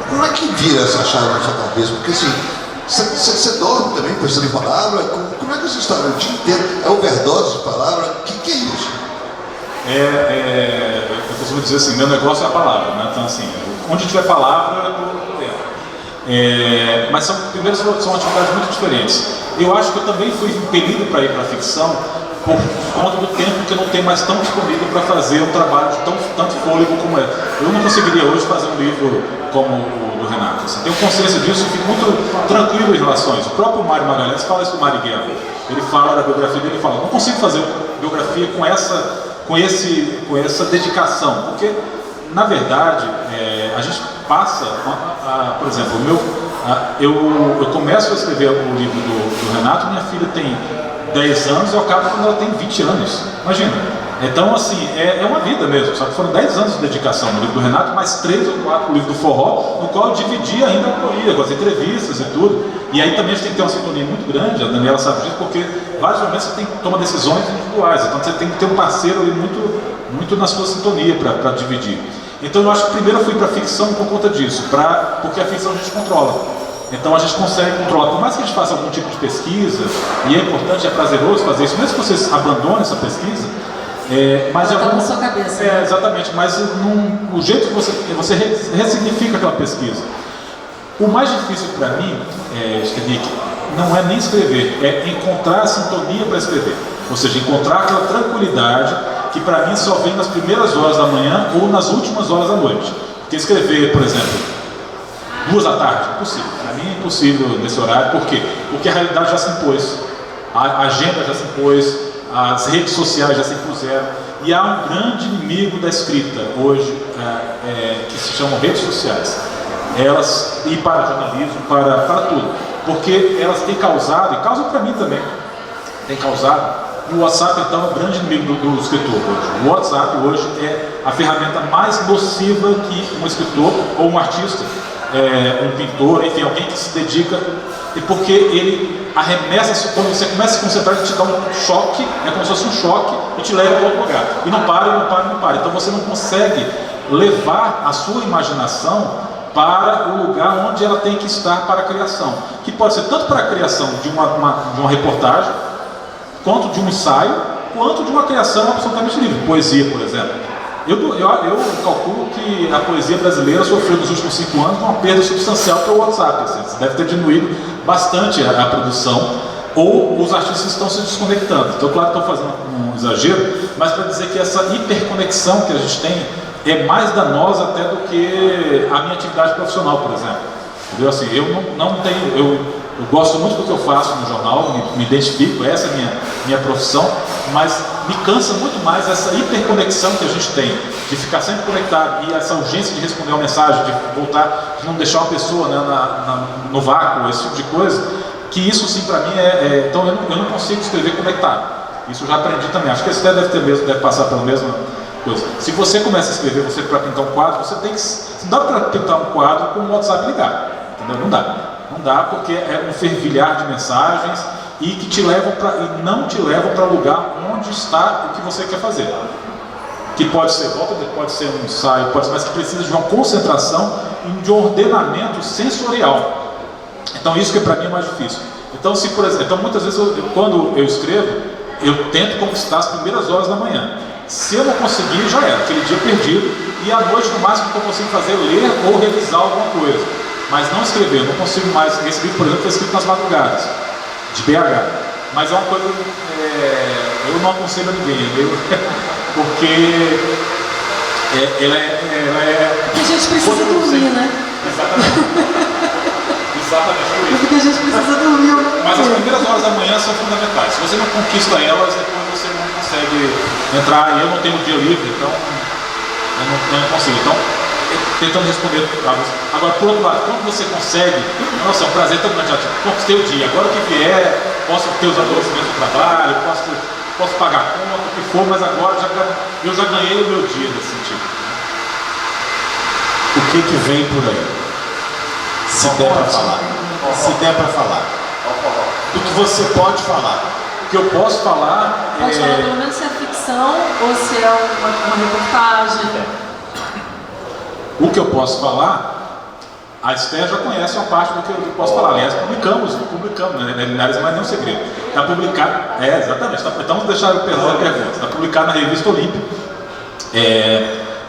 Como é que vira essa chave na sua cabeça? Porque assim, você dorme também pensando em palavra? Como é que essa história o dia inteiro é overdose de palavra? O que é isso? Eu costumo dizer assim, meu negócio é a palavra, né? Então assim, onde tiver palavra, eu entro. Mas primeiro são atividades muito diferentes. Eu acho que eu também fui impelido para ir para a ficção por conta do tempo que eu não tenho mais tão disponível para fazer um trabalho de tanto fôlego como é. Eu não conseguiria hoje fazer um livro como o do Renato. Assim, tenho consciência disso e fico muito tranquilo em relação a isso. O próprio Mário Magalhães fala isso do Marighella. Ele fala da biografia dele, ele fala, não consigo fazer biografia com essa dedicação, porque, na verdade, a gente passa, por exemplo, eu começo a escrever o livro do Renato, minha filha tem 10 anos, eu acabo quando ela tem 20 anos, imagina. Então, assim, é uma vida mesmo, só que foram 10 anos de dedicação no livro do Renato, mais 3 ou 4 no livro do Forró, no qual eu dividi ainda a autoria, com as entrevistas e tudo. E aí também a gente tem que ter uma sintonia muito grande, a Daniela sabe disso, porque vários momentos você tem que tomar decisões individuais, então você tem que ter um parceiro ali muito na sua sintonia para dividir. Então eu acho que primeiro eu fui para a ficção por conta disso, porque a ficção a gente controla. Então a gente consegue controlar, por mais que a gente faça algum tipo de pesquisa, e é importante, é prazeroso fazer isso, mesmo que vocês abandonem essa pesquisa, mas está na sua cabeça. Exatamente, mas o jeito que você ressignifica aquela pesquisa. O mais difícil para mim, Nick, não é nem escrever, é encontrar a sintonia para escrever. Ou seja, encontrar aquela tranquilidade que para mim só vem nas primeiras horas da manhã ou nas últimas horas da noite. Porque escrever, por exemplo, 2 da tarde, impossível. Para mim é impossível nesse horário, por quê? Porque a realidade já se impôs, a agenda já se impôs, as redes sociais já se impuseram, e há um grande inimigo da escrita hoje, que se chamam redes sociais. E para jornalismo, para tudo, porque elas têm causado, e causam para mim também, tem causado. E o WhatsApp, então, é o grande inimigo do escritor hoje. O WhatsApp hoje é a ferramenta mais nociva que um escritor ou um artista, um pintor, enfim, alguém que se dedica, e porque ele arremessa, quando você começa a se concentrar, ele te dá um choque, é como se fosse um choque, e te leva para outro lugar. E não para. Então você não consegue levar a sua imaginação para o lugar onde ela tem que estar para a criação. Que pode ser tanto para a criação de uma reportagem, quanto de um ensaio, quanto de uma criação absolutamente livre. Poesia, por exemplo. Eu calculo que a poesia brasileira sofreu nos últimos 5 anos uma perda substancial pelo WhatsApp. Assim, deve ter diminuído bastante a produção, ou os artistas estão se desconectando. Então, claro que estou fazendo um exagero, mas para dizer que essa hiperconexão que a gente tem é mais danosa até do que a minha atividade profissional, por exemplo. Entendeu? Assim, eu gosto muito do que eu faço no jornal, me identifico, essa é a minha profissão, mas me cansa muito mais essa hiperconexão que a gente tem, de ficar sempre conectado, e essa urgência de responder uma mensagem, de voltar, de não deixar uma pessoa, né, no vácuo, esse tipo de coisa, que isso sim para mim então eu não consigo escrever conectado. Isso eu já aprendi também, acho que esse deve passar pela mesma coisa. Se você começa a escrever, você para pintar um quadro, você tem que, não dá para pintar um quadro com o WhatsApp ligado, entendeu? Não dá porque é um fervilhar de mensagens e que não te levam para o lugar onde está o que você quer fazer. Que pode ser um ensaio, mas que precisa de uma concentração e de um ordenamento sensorial. Então isso que para mim é mais difícil. Então, por exemplo, muitas vezes quando eu escrevo, eu tento conquistar as primeiras horas da manhã. Se eu não conseguir, já era, aquele dia perdido, e à noite, no máximo que eu consigo fazer é ler ou revisar alguma coisa. Mas não escrever, eu não consigo mais. Esse livro, por exemplo, foi escrito nas madrugadas, de BH. Mas é uma coisa, eu não aconselho a ninguém, porque porque a gente precisa dormir, né? Exatamente por isso. Porque a gente precisa dormir. Mas as primeiras horas da manhã são fundamentais. Se você não conquista elas, depois você não consegue entrar. E eu não tenho dia livre, então eu não consigo. Então, tentando responder. Agora, por outro lado, quando você consegue, nossa, é um prazer tão grande. Conquistei o dia. Agora o que vier, posso ter os adoecimentos do trabalho, posso pagar a conta, o que for, mas agora eu já ganhei o meu dia nesse sentido. O que vem por aí? Se der para falar. Se der para falar. Do que você pode falar. O que eu posso falar pode falar pelo menos se é ficção ou se é uma reportagem. O que eu posso falar, a Esther já conhece uma parte do que eu posso falar. Aliás, publicamos, né? Mas não é um segredo. Está publicado, exatamente. Então, vamos deixar eu pensar a pergunta. Está publicado na revista Olímpia.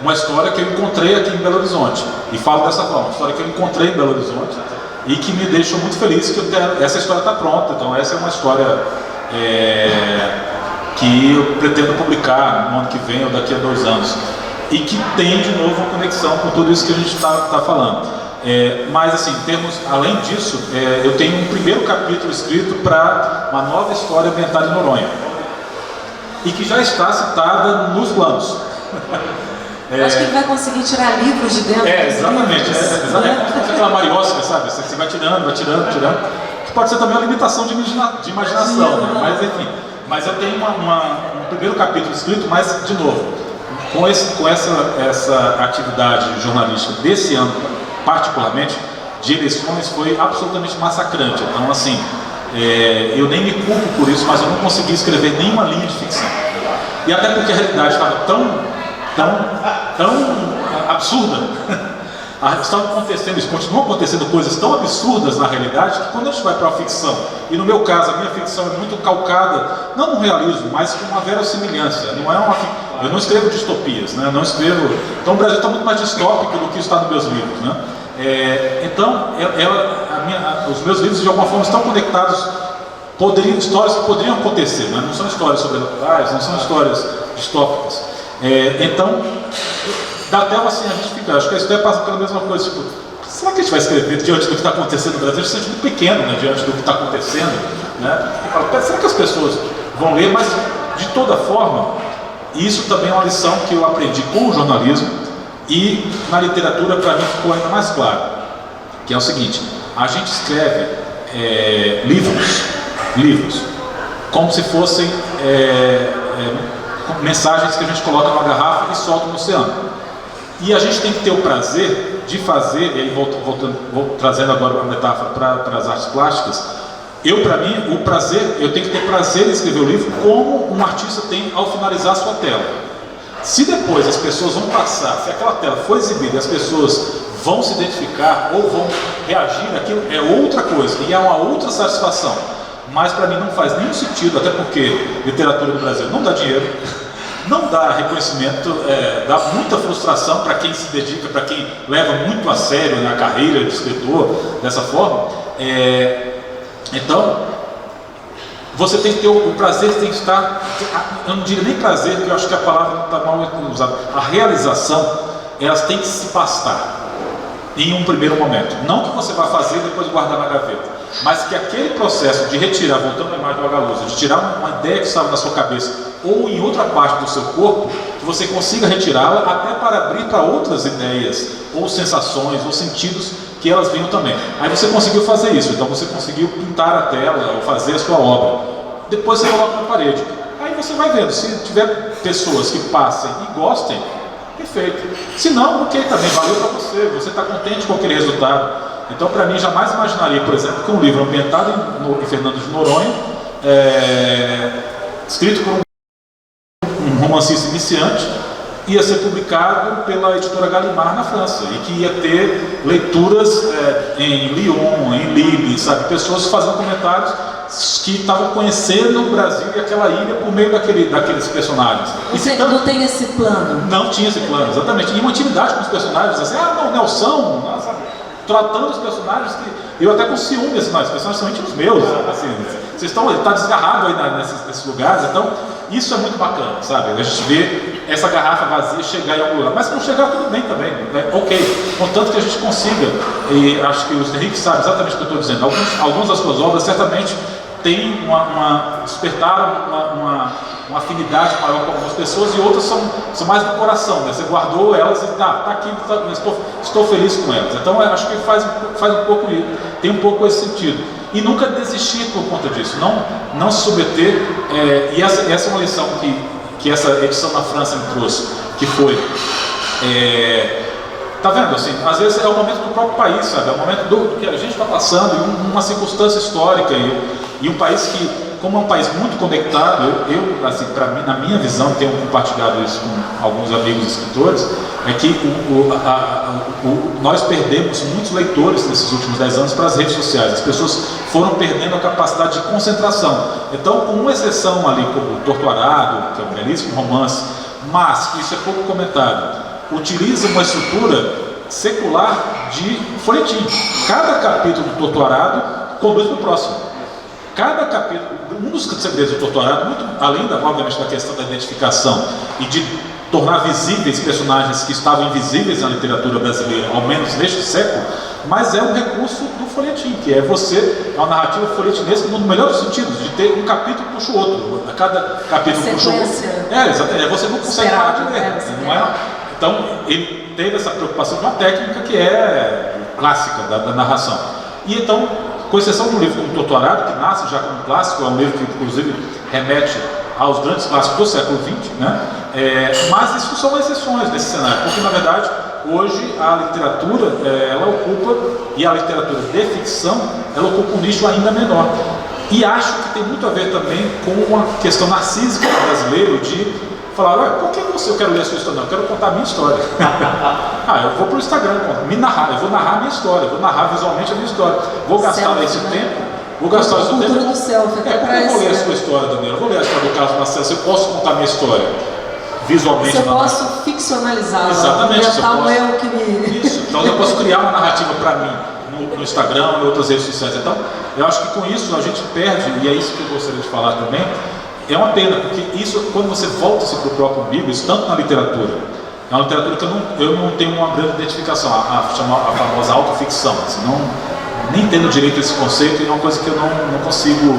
Uma história que eu encontrei aqui em Belo Horizonte. E falo dessa forma, uma história que eu encontrei em Belo Horizonte e que me deixou muito feliz que essa história está pronta. Então essa é uma história que eu pretendo publicar no ano que vem ou daqui a 2 anos. E que tem de novo uma conexão com tudo isso que a gente está falando. Mas assim, além disso, eu tenho um primeiro capítulo escrito para uma nova história ambientada em Noronha e que já está citada nos planos. Acho que ele vai conseguir tirar livros de dentro. Exatamente. Exatamente como aquela marióstica, sabe? Você vai tirando. Que pode ser também uma limitação de imaginação, né? Mas enfim. Mas eu tenho um primeiro capítulo escrito, mas de novo, com essa atividade jornalística desse ano, particularmente, de eleições, foi absolutamente massacrante. Então, assim, eu nem me culpo por isso, mas eu não consegui escrever nenhuma linha de ficção. E até porque a realidade estava tão absurda, estavam acontecendo, continuam acontecendo coisas tão absurdas na realidade, que quando a gente vai para a ficção, e no meu caso, a minha ficção é muito calcada, não no realismo, mas com uma verossimilhança. Eu não escrevo distopias, né? Então o Brasil está muito mais distópico do que está nos meus livros, né? Então, os meus livros de alguma forma estão conectados, histórias que poderiam acontecer, né? Não são histórias sobrenaturais, não são histórias distópicas. Então, dá até assim, a gente fica, acho que a história passa pela mesma coisa, tipo, será que a gente vai escrever diante do que está acontecendo no Brasil? A gente se sente muito pequeno, né, diante do que está acontecendo, né? E fala, será que as pessoas vão ler? Mas, de toda forma, isso também é uma lição que eu aprendi com o jornalismo e na literatura, para mim, ficou ainda mais claro, que é o seguinte: a gente escreve livros como se fossem mensagens que a gente coloca numa garrafa e solta no oceano. E a gente tem que ter o prazer de fazer, e aí vou trazendo agora uma metáfora para as artes plásticas, para mim, eu tenho que ter prazer em escrever o livro como um artista tem ao finalizar a sua tela. Se depois as pessoas vão passar, se aquela tela for exibida e as pessoas vão se identificar ou vão reagir àquilo, é outra coisa, e é uma outra satisfação. Mas para mim não faz nenhum sentido, até porque literatura no Brasil não dá dinheiro, não dá reconhecimento, dá muita frustração para quem se dedica, para quem leva muito a sério, né, a carreira de escritor dessa forma. Então, você tem que ter o prazer, tem que estar, eu não diria nem prazer, porque eu acho que a palavra não está mal usada, a realização, elas têm que se bastar em um primeiro momento. Não que você vai fazer e depois guardar na gaveta, mas que aquele processo de retirar, voltando à imagem do Agalusa, de tirar uma ideia que estava na sua cabeça ou em outra parte do seu corpo, que você consiga retirá-la até para abrir para outras ideias, ou sensações, ou sentidos que elas venham também. Aí você conseguiu fazer isso, então você conseguiu pintar a tela ou fazer a sua obra. Depois você coloca na parede. Aí você vai vendo, se tiver pessoas que passem e gostem, perfeito. Se não, ok, também valeu para você está contente com aquele resultado. Então, para mim, jamais imaginaria, por exemplo, que um livro ambientado em Fernando de Noronha, escrito por um romancista iniciante, ia ser publicado pela editora Gallimard na França, e que ia ter leituras em Lyon, em Lille, sabe? Pessoas fazendo comentários que estavam conhecendo o Brasil e aquela ilha por meio daqueles personagens. Você não tem esse plano? Não tinha esse plano, exatamente. E uma intimidade com os personagens, assim, não, Nelson, sabe? Tratando os personagens que eu até com ciúme, assim, os personagens são íntimos meus, assim, ele está desgarrado aí nesses lugares, então isso é muito bacana, sabe? A gente vê essa garrafa vazia chegar em algum lugar, mas se não chegar tudo bem também, né? Ok, contanto que a gente consiga, e acho que o Henrique sabe exatamente o que eu estou dizendo, algumas das suas obras certamente têm despertaram uma afinidade maior com algumas pessoas, e outras são mais do coração, né? Você guardou elas e tá aqui, estou feliz com elas. Então acho que faz um pouco, tem um pouco esse sentido. E nunca desistir por conta disso, não se submeter, e essa é uma lição que essa edição na França me trouxe, que foi, tá vendo, assim, às vezes é o momento do próprio país, sabe? É o momento do que a gente está passando, em uma circunstância histórica, e um país que, como é um país muito conectado, eu assim, para mim, na minha visão, tenho compartilhado isso com alguns amigos escritores, é que nós perdemos muitos leitores nesses últimos 10 anos para as redes sociais. As pessoas foram perdendo a capacidade de concentração. Então, com uma exceção ali, como Torto Arado, que é um belíssimo romance, mas, isso é pouco comentado, utiliza uma estrutura secular de folhetim. Cada capítulo do Torto Arado conduz para o próximo. Cada capítulo, um dos segredos do Torto Arado, muito além obviamente da questão da identificação e de tornar visíveis personagens que estavam invisíveis na literatura brasileira, ao menos neste século, mas é um recurso do folhetim, que é você, é uma narrativa folhetinesca no melhor dos sentidos, de ter um capítulo puxa o outro, a cada capítulo puxa o outro. Exatamente, você não consegue parar de ler, não é? Então, ele teve essa preocupação de uma técnica que é clássica da narração. E então, com exceção de um livro como Torto Arado, que nasce já como clássico, é um livro que inclusive remete aos grandes clássicos do século XX, né? Mas isso são exceções nesse cenário, porque na verdade hoje a literatura ela ocupa, e a literatura de ficção, ela ocupa um nicho ainda menor. E acho que tem muito a ver também com uma questão narcísica do brasileiro de falar, ué, por que eu quero ler a sua história? Não, eu quero contar a minha história. Eu vou para o Instagram, me narrar, eu vou narrar a minha história, eu vou narrar visualmente a minha história. Vou gastar esse tempo, vou gastar esse tempo. Do selfie, Porque eu vou ler a sua história, Daniela, eu vou ler a história do Carlos Marcelo, eu posso contar a minha história visualmente. Eu posso ficcionalizá-la. Exatamente. Isso, então eu posso criar uma narrativa para mim no Instagram e outras redes sociais. Então, eu acho que com isso a gente perde, e é isso que eu gostaria de falar também. É uma pena, porque isso, quando você volta-se para o próprio umbigo, isso tanto na literatura, é uma literatura que eu não tenho uma grande identificação, a famosa autoficção, assim, nem tendo direito a esse conceito, é uma coisa que eu não consigo,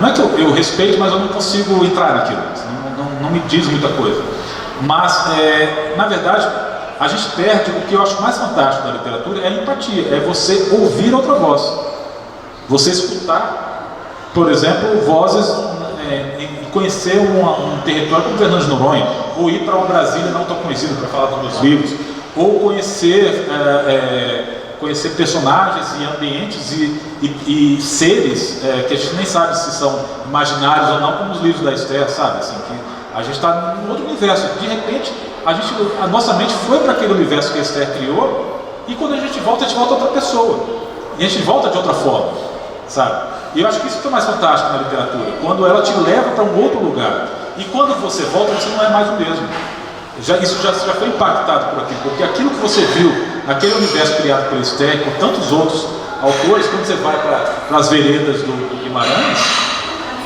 não é que eu respeito, mas eu não consigo entrar naquilo, não me diz muita coisa. Mas, na verdade, a gente perde o que eu acho mais fantástico da literatura, é a empatia, é você ouvir outra voz, você escutar, por exemplo, vozes, conhecer um território como Fernando de Noronha, ou ir para uma Brasília não tão conhecida para falar dos meus livros, ou conhecer personagens e ambientes e seres que a gente nem sabe se são imaginários ou não, como os livros da Esther, sabe? Assim, que a gente está num outro universo. De repente, a nossa mente foi para aquele universo que a Esther criou, e quando a gente volta outra pessoa. E a gente volta de outra forma, sabe? E eu acho que isso que é mais fantástico na literatura, quando ela te leva para um outro lugar. E quando você volta, você não é mais o mesmo. Isso já foi impactado por aquilo, porque aquilo que você viu naquele universo criado por Esther e por tantos outros autores, quando você vai para as veredas do Guimarães,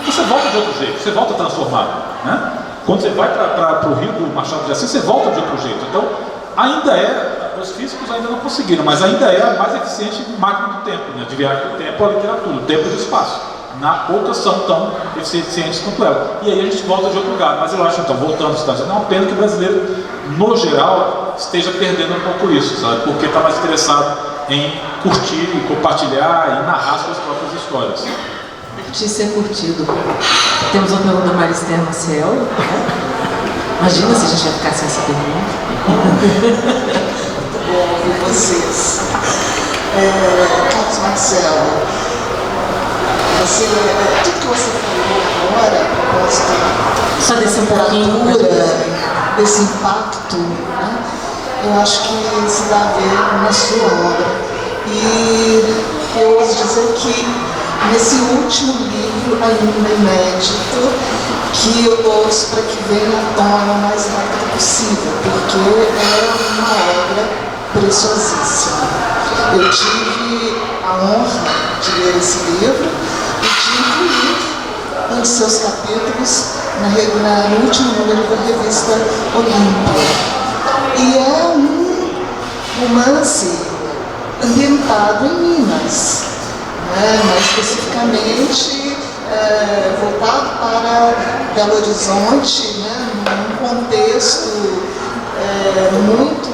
você volta de outro jeito, você volta transformado, né? Quando você vai para o Rio do Machado de Assis, você volta de outro jeito. Então, os físicos ainda não conseguiram, mas ainda é a mais eficiente máquina do tempo, né? De viagem do tempo, a literatura, o tempo e o espaço. Poucas são tão eficientes quanto ela. E aí a gente volta de outro lugar. Mas eu acho, então, voltando aos Estados Unidos, é uma pena que o brasileiro, no geral, esteja perdendo um pouco isso, sabe? Porque está mais interessado em curtir, compartilhar e narrar suas próprias histórias. Curtir ser curtido. Temos uma pergunta da Maristela Maciel. Imagina se a gente ia ficar sem essa pergunta. Bom ouvir vocês. Carlos Marcelo, tudo que você falou agora, a propósito só desse temperatura, desse impacto, né? Eu acho que se dá a ver na sua obra. E eu ouso dizer que nesse último livro, ainda inédito, que eu torço para que venha à tona o mais rápido possível, porque é uma obra preciosíssima. Eu tive a honra de ler esse livro e de incluir um de seus capítulos no último número da revista Olímpia. E é um romance ambientado em Minas, né? Mais especificamente voltado para Belo Horizonte, né? Num contexto muito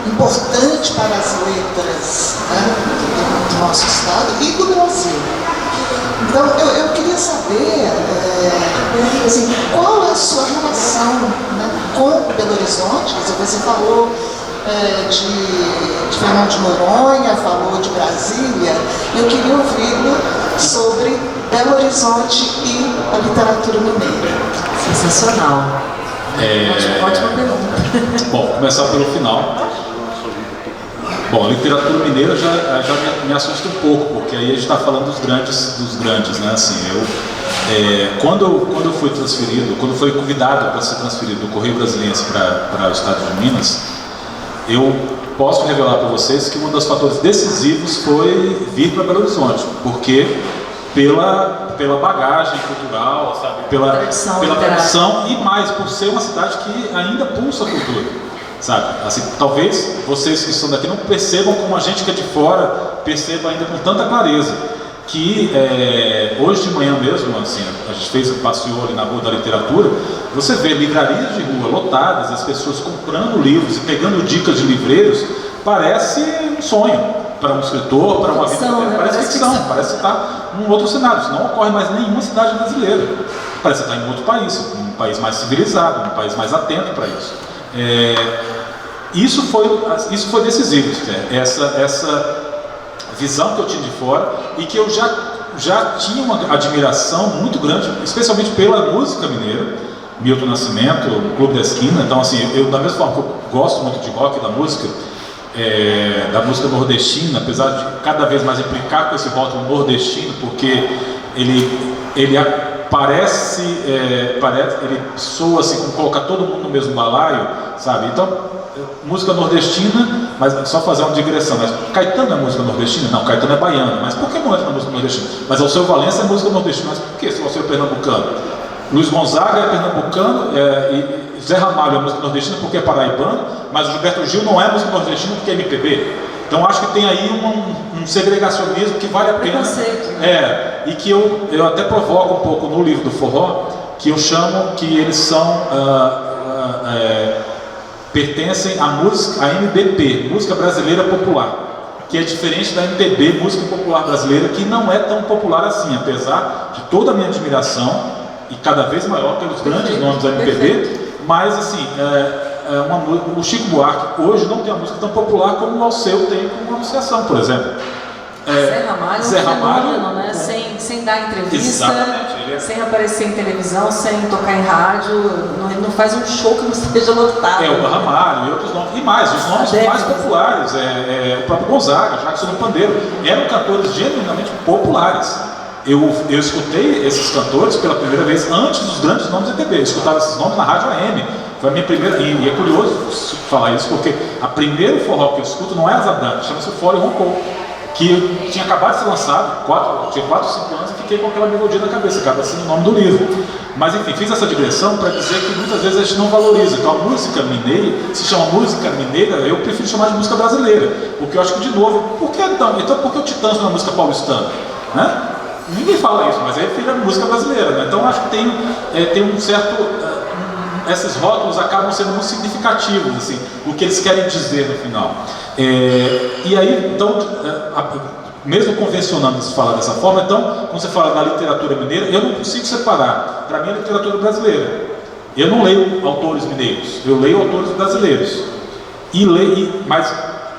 importante para as letras, né? do nosso estado e do Brasil. Então eu queria saber assim, qual é a sua relação, né, com Belo Horizonte. Quer dizer, você falou de Fernando de Noronha, falou de Brasília. Eu queria ouvi-lo sobre Belo Horizonte e a literatura mineira. Sensacional. Ótima pergunta. Bom, começar pelo final. Bom, a literatura mineira já me assusta um pouco, porque aí a gente está falando dos grandes, né? Assim, quando eu fui transferido, quando fui convidado para ser transferido do Correio Brasiliense para o estado de Minas, eu posso revelar para vocês que um dos fatores decisivos foi vir para Belo Horizonte, porque pela bagagem cultural, sabe? Pela tradição e mais por ser uma cidade que ainda pulsa a cultura. sabe? Assim, talvez vocês que estão daqui não percebam como a gente que é de fora perceba ainda com tanta clareza que hoje de manhã mesmo, assim, a gente passeou ali na Rua da Literatura, você vê livrarias de rua lotadas, as pessoas comprando livros e pegando dicas de livreiros, parece um sonho para um escritor, para uma vida, parece ficção, parece estar num outro cenário. Isso não ocorre mais em nenhuma cidade brasileira, parece estar em outro país, um país mais civilizado, um país mais atento para isso. Isso foi decisivo, essa visão que eu tinha de fora e que eu já tinha uma admiração muito grande, especialmente pela música mineira, Milton Nascimento, o Clube da Esquina. Então, assim, eu da mesma forma que eu gosto muito de rock, da música nordestina, apesar de cada vez mais implicar com esse rótulo nordestino, porque ele parece, ele soa assim, como colocar todo mundo no mesmo balaio, sabe? Então, música nordestina, mas só fazer uma digressão, mas Caetano é música nordestina? Não, Caetano é baiano, mas por que não entra na música nordestina? Mas Alceu Valença é música nordestina, mas por que se Alceu é pernambucano? Luiz Gonzaga é pernambucano, e Zé Ramalho é música nordestina porque é paraibano, mas o Gilberto Gil não é música nordestina porque é MPB. Então acho que tem aí um segregacionismo que vale a pena, e que eu até provoco um pouco no livro do forró, que eu chamo que eles são pertencem à música, à MBP, música brasileira popular, que é diferente da MPB, música popular brasileira, que não é tão popular assim, apesar de toda a minha admiração e cada vez maior pelos grandes nomes da MPB, mas assim, o Chico Buarque hoje não tem uma música tão popular como o Alceu tem com uma Anunciação, por exemplo. Zé Ramalho, né? Sem dar entrevista, sem aparecer em televisão, sem tocar em rádio, ele não faz um show que não esteja lotado. O Ramalho e outros nomes, e mais, os nomes mais populares, o próprio Gonzaga, Jackson do Pandeiro, eram cantores genuinamente populares. Eu escutei esses cantores pela primeira vez antes dos grandes nomes da MPB, eu escutava esses nomes na Rádio AM. Foi a minha primeira, e é curioso falar isso, porque a primeira forró que eu escuto não é Asa Branca, chama-se o Fole Roncou, que tinha acabado de ser lançado, tinha 4 ou 5 anos, e fiquei com aquela melodia na cabeça, acaba sendo o nome do livro. Mas enfim, fiz essa digressão para dizer que muitas vezes a gente não valoriza. Então a música mineira, se chama música mineira, eu prefiro chamar de música brasileira, porque eu acho que, de novo, por que então por que o Titãs na música paulistana? Né? Ninguém fala isso, mas é filho da música brasileira, né? Então acho que tem um certo... esses rótulos acabam sendo muito significativos, assim, o que eles querem dizer no final. E aí, então, mesmo convencionando se falar dessa forma, então, quando você fala da literatura mineira, eu não consigo separar, para mim, a literatura brasileira. Eu não leio autores mineiros, eu leio autores brasileiros. Mas,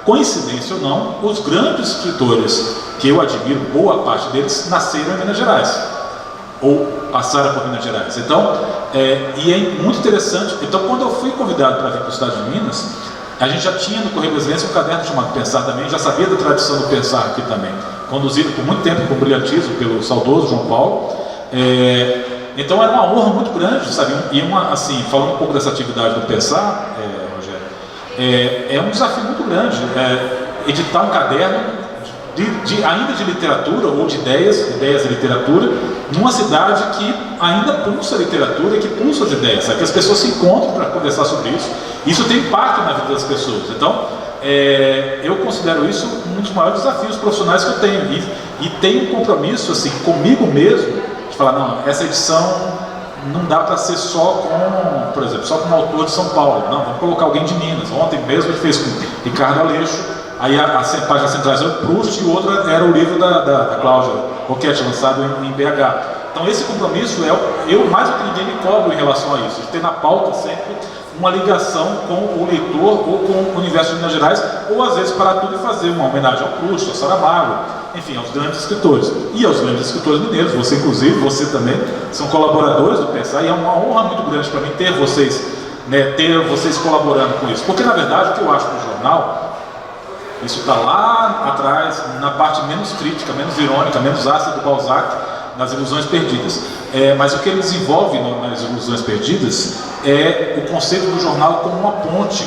coincidência ou não, os grandes escritores que eu admiro, boa parte deles, nasceram em Minas Gerais, ou passaram por Minas Gerais. Então, e é muito interessante. Então, quando eu fui convidado para vir para o estado de Minas, a gente já tinha no Correio Brasileiro um caderno chamado Pensar também, já sabia da tradição do Pensar aqui também, conduzido por muito tempo com brilhantismo pelo saudoso João Paulo. Então era uma honra muito grande, sabe? E assim, falando um pouco dessa atividade do Pensar, Rogério, é um desafio muito grande editar um caderno ainda de literatura ou de ideias de literatura, numa cidade que ainda pulsa a literatura e que pulsa as ideias, sabe? Que as pessoas se encontram para conversar sobre isso. Isso tem impacto na vida das pessoas. Então, eu considero isso um dos maiores desafios profissionais que eu tenho. E tenho um compromisso assim, comigo mesmo, de falar, não, essa edição não dá para ser só com, por exemplo, só com um autor de São Paulo. Não, vamos colocar alguém de Minas. Ontem mesmo a gente fez com Ricardo Aleixo. Aí a página central era o Proust e o outro era o livro da Cláudia Roquette, lançado em BH. Então esse compromisso eu mais do que ninguém me cobro em relação a isso, de ter na pauta sempre uma ligação com o leitor ou com o universo de Minas Gerais, ou às vezes parar tudo e fazer uma homenagem ao Proust, ao Saramago, enfim, aos grandes escritores. E aos grandes escritores mineiros, você inclusive, você também, são colaboradores do Pensar, e é uma honra muito grande para mim ter vocês colaborando com isso. Porque na verdade o que eu acho no jornal, isso está lá atrás, na parte menos crítica, menos irônica, menos ácida do Balzac, nas Ilusões Perdidas. Mas o que ele desenvolve nas Ilusões Perdidas é o conceito do jornal como uma ponte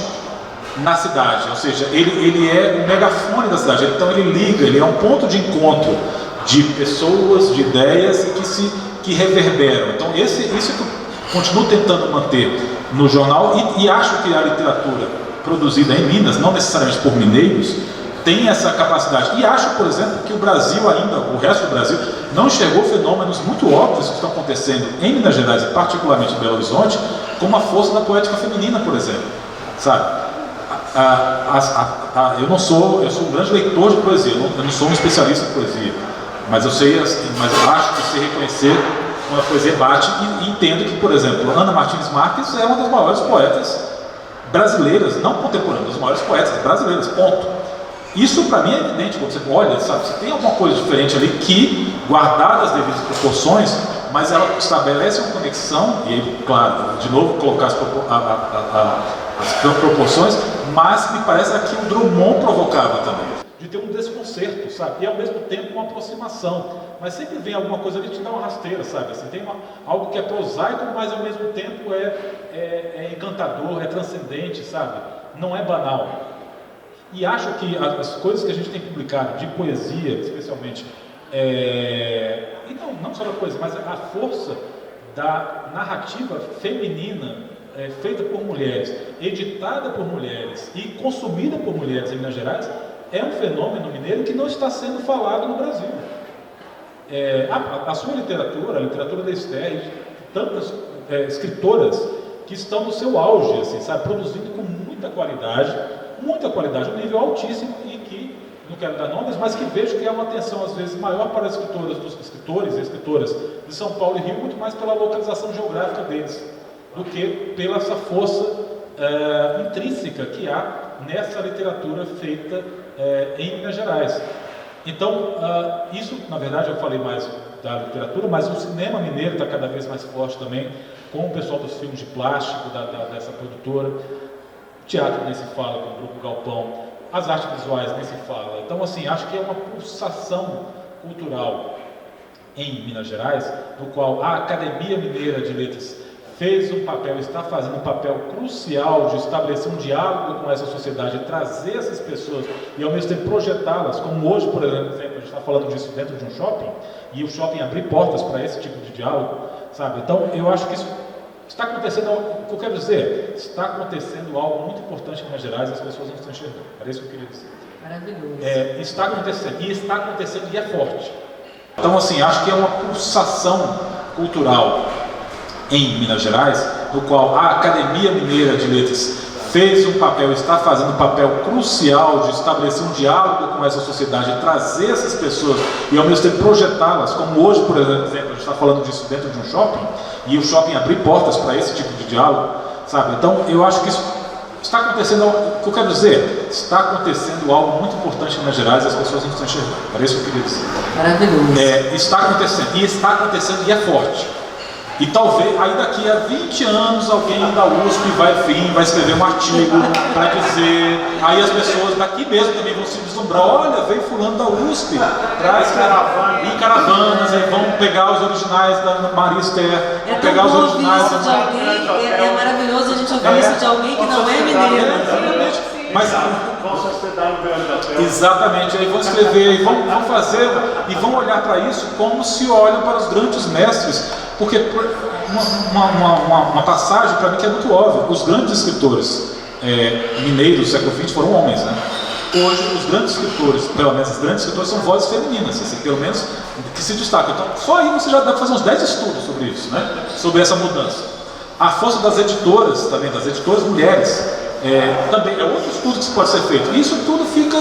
na cidade, ou seja, ele é o megafone da cidade, então ele liga, ele é um ponto de encontro de pessoas, de ideias que reverberam. Então isso que eu continuo tentando manter no jornal e acho que a literatura produzida em Minas, não necessariamente por mineiros, tem essa capacidade. E acho, por exemplo, que o Brasil ainda, o resto do Brasil, não enxergou fenômenos muito óbvios que estão acontecendo em Minas Gerais e particularmente em Belo Horizonte, como a força da poética feminina, por exemplo, sabe? Eu sou um grande leitor de poesia, eu não sou um especialista em poesia, mas eu acho que sei reconhecer quando a poesia bate e entendo que, por exemplo, Ana Martins Marques é uma das maiores poetas brasileiras, não contemporâneas, das maiores poetas brasileiras, ponto. Isso para mim é evidente, quando você olha, sabe, você tem alguma coisa diferente ali que, guardadas as devidas proporções, mas ela estabelece uma conexão, e aí, claro, de novo colocar as proporções, mas me parece que o Drummond provocava também, de ter um desconcerto, sabe, e ao mesmo tempo uma aproximação, mas sempre vem alguma coisa ali que te dá uma rasteira, sabe, assim, tem algo que é prosaico, mas ao mesmo tempo é encantador, é transcendente, sabe, não é banal. E acho que as coisas que a gente tem publicado de poesia, especialmente, e não só da poesia, mas a força da narrativa feminina feita por mulheres, editada por mulheres e consumida por mulheres em Minas Gerais, é um fenômeno mineiro que não está sendo falado no Brasil. A sua literatura, a literatura da Esther, tantas escritoras que estão no seu auge, assim, sabe, produzindo com muita qualidade, um nível altíssimo, e que, não quero dar nomes, mas que vejo que há uma atenção às vezes maior para as escritores e escritoras de São Paulo e Rio, muito mais pela localização geográfica deles, do que pela essa força intrínseca que há nessa literatura feita em Minas Gerais. Então, isso, na verdade, eu falei mais da literatura, mas o cinema mineiro está cada vez mais forte também, com o pessoal dos filmes de plástico, dessa produtora. O teatro nem se fala, com o Grupo Galpão, as artes visuais nem se fala. Então, assim, acho que é uma pulsação cultural em Minas Gerais, no qual a Academia Mineira de Letras está fazendo um papel crucial de estabelecer um diálogo com essa sociedade, trazer essas pessoas e ao mesmo tempo projetá-las, como hoje, por exemplo, a gente está falando disso dentro de um shopping, e o shopping abrir portas para esse tipo de diálogo, sabe? Então, eu acho que isso está acontecendo, o que eu quero dizer, está acontecendo algo muito importante em Minas Gerais e as pessoas não estão enxergando. Era isso que eu queria dizer. Maravilhoso. Está acontecendo e é forte. Então, assim, acho que é uma pulsação cultural em Minas Gerais, no qual a Academia Mineira de Letras está fazendo um papel crucial de estabelecer um diálogo com essa sociedade, trazer essas pessoas e ao mesmo tempo projetá-las, como hoje, por exemplo, a gente está falando disso dentro de um shopping, e o shopping abrir portas para esse tipo de diálogo, sabe? Então, eu acho que isso está acontecendo, o que eu quero dizer, está acontecendo algo muito importante em Minas Gerais e as pessoas não estão enxergando. Era isso que eu queria dizer. Maravilhoso. Está acontecendo e é forte. E talvez, aí daqui a 20 anos, alguém da USP vai escrever um artigo para dizer, aí as pessoas daqui mesmo também vão se deslumbrar, olha, veio fulano da USP, traz em caravanas, e vão pegar os originais da Maria Esther, pegar os originais da Maria. É maravilhoso a gente ouvir isso de alguém que não é mineiro. Mas exatamente, aí vão escrever, e vão fazer, e vão olhar para isso como se olham para os grandes mestres, porque uma passagem para mim que é muito óbvia, os grandes escritores mineiros do século XX foram homens, né? Hoje os grandes escritores, pelo menos as grandes escritoras, são vozes femininas, assim, pelo menos que se destacam. Então só aí você já dá para fazer uns 10 estudos sobre isso, né? Sobre essa mudança. A força das editoras, também das editoras mulheres, também é outro estudo que pode ser feito. E isso tudo fica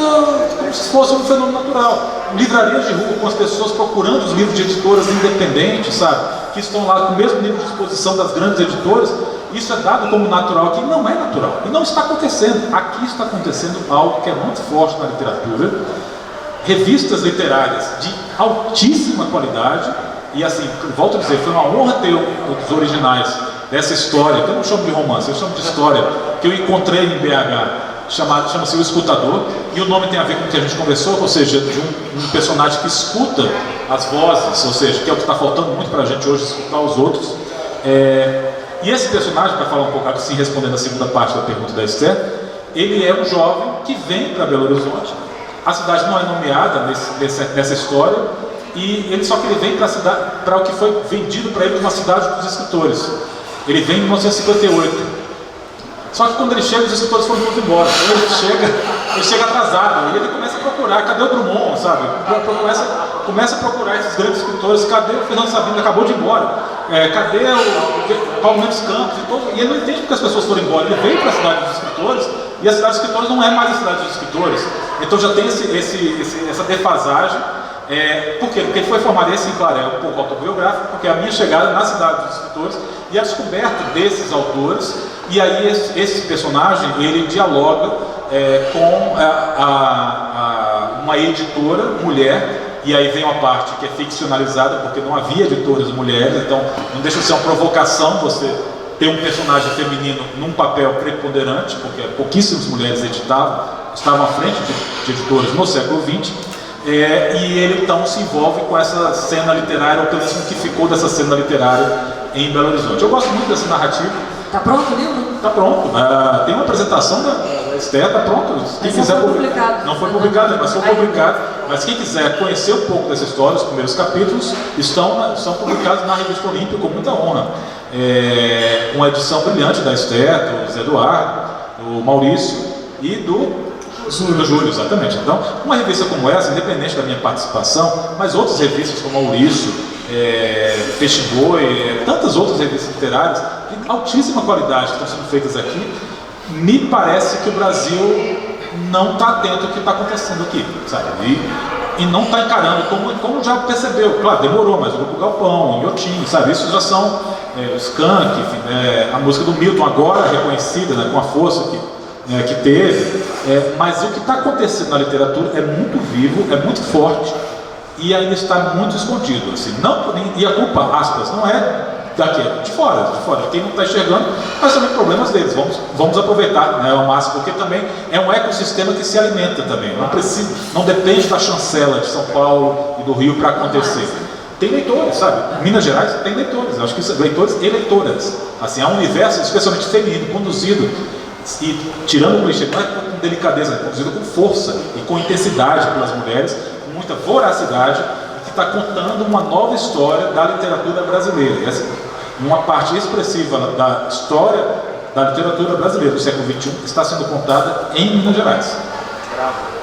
como se fosse um fenômeno natural. Livrarias de rua com as pessoas procurando os livros de editoras independentes, sabe? Que estão lá com o mesmo nível de exposição das grandes editoras. Isso é dado como natural aqui, não é natural. E não está acontecendo. Aqui está acontecendo algo que é muito forte na literatura. Revistas literárias de altíssima qualidade. E assim, volto a dizer, foi uma honra ter os originais dessa história, que eu não chamo de romance, eu chamo de história, que eu encontrei em BH, chama-se O Escutador, e o nome tem a ver com o que a gente conversou, ou seja, de um personagem que escuta as vozes, ou seja, que é o que está faltando muito para a gente hoje, escutar os outros. E esse personagem, para falar um pouco assim, respondendo a segunda parte da pergunta da Esther, ele é um jovem que vem para Belo Horizonte, a cidade não é nomeada nessa história, só que ele vem para o que foi vendido para ele de uma cidade dos escritores. Ele vem em 1958. Só que quando ele chega, os escritores foram todos embora. Então ele chega atrasado, e ele começa a procurar, cadê o Drummond, sabe? Começa a procurar esses grandes escritores, cadê o Fernando Sabino, acabou de ir embora, cadê o Paulo Mendes Campos, e ele não entende porque as pessoas foram embora, ele veio para a cidade dos escritores, e a cidade dos escritores não é mais a cidade dos escritores, então já tem essa defasagem. Por quê? Porque ele foi formado, esse, claro, é um pouco autobiográfico, porque a minha chegada na cidade dos escritores e a descoberta desses autores, e aí esse personagem, ele dialoga com uma editora mulher, e aí vem uma parte que é ficcionalizada, porque não havia editoras mulheres, então não deixa de ser uma provocação você ter um personagem feminino num papel preponderante, porque pouquíssimas mulheres estavam à frente de editoras no século XX. E ele então se envolve com essa cena literária, ou pelo menos o que ficou dessa cena literária em Belo Horizonte. Eu gosto muito dessa narrativa. Tá pronto o livro? Tá pronto. Tem uma apresentação da Esther, tá pronto. Quem quiser publicado. Não foi publicado, mas foi publicado. Mas quem quiser conhecer um pouco dessa história, os primeiros capítulos são publicados na Revista Olímpia com muita honra. Uma edição brilhante da Esther, do Zé Eduardo, do Maurício e do Júlio, exatamente. Então, uma revista como essa, independente da minha participação, mas outras revistas como Maurício, Peixe Boi, tantas outras revistas literárias de altíssima qualidade que estão sendo feitas aqui, me parece que o Brasil não está atento ao que está acontecendo aqui, sabe? E não está encarando como já percebeu. Claro, demorou, mas o Grupo Galpão, o Inhotim, sabe? Isso já são o Skank, enfim, a música do Milton agora reconhecida, né, com a força que teve, mas o que está acontecendo na literatura é muito vivo, é muito forte e ainda está muito escondido, assim, e a culpa, aspas, não é daqui, é de fora, quem não está enxergando, mas também problemas deles, vamos aproveitar, né, ao máximo, porque também é um ecossistema que se alimenta também, não depende da chancela de São Paulo e do Rio para acontecer. Tem leitores, sabe? Minas Gerais tem leitores, acho que são leitores e leitoras, assim, é um universo especialmente feminino, conduzido, e tirando o clichê, não é com delicadeza, é conduzido com força e com intensidade pelas mulheres, com muita voracidade, que está contando uma nova história da literatura brasileira. E essa, uma parte expressiva da história da literatura brasileira do século XXI está sendo contada em Minas Gerais.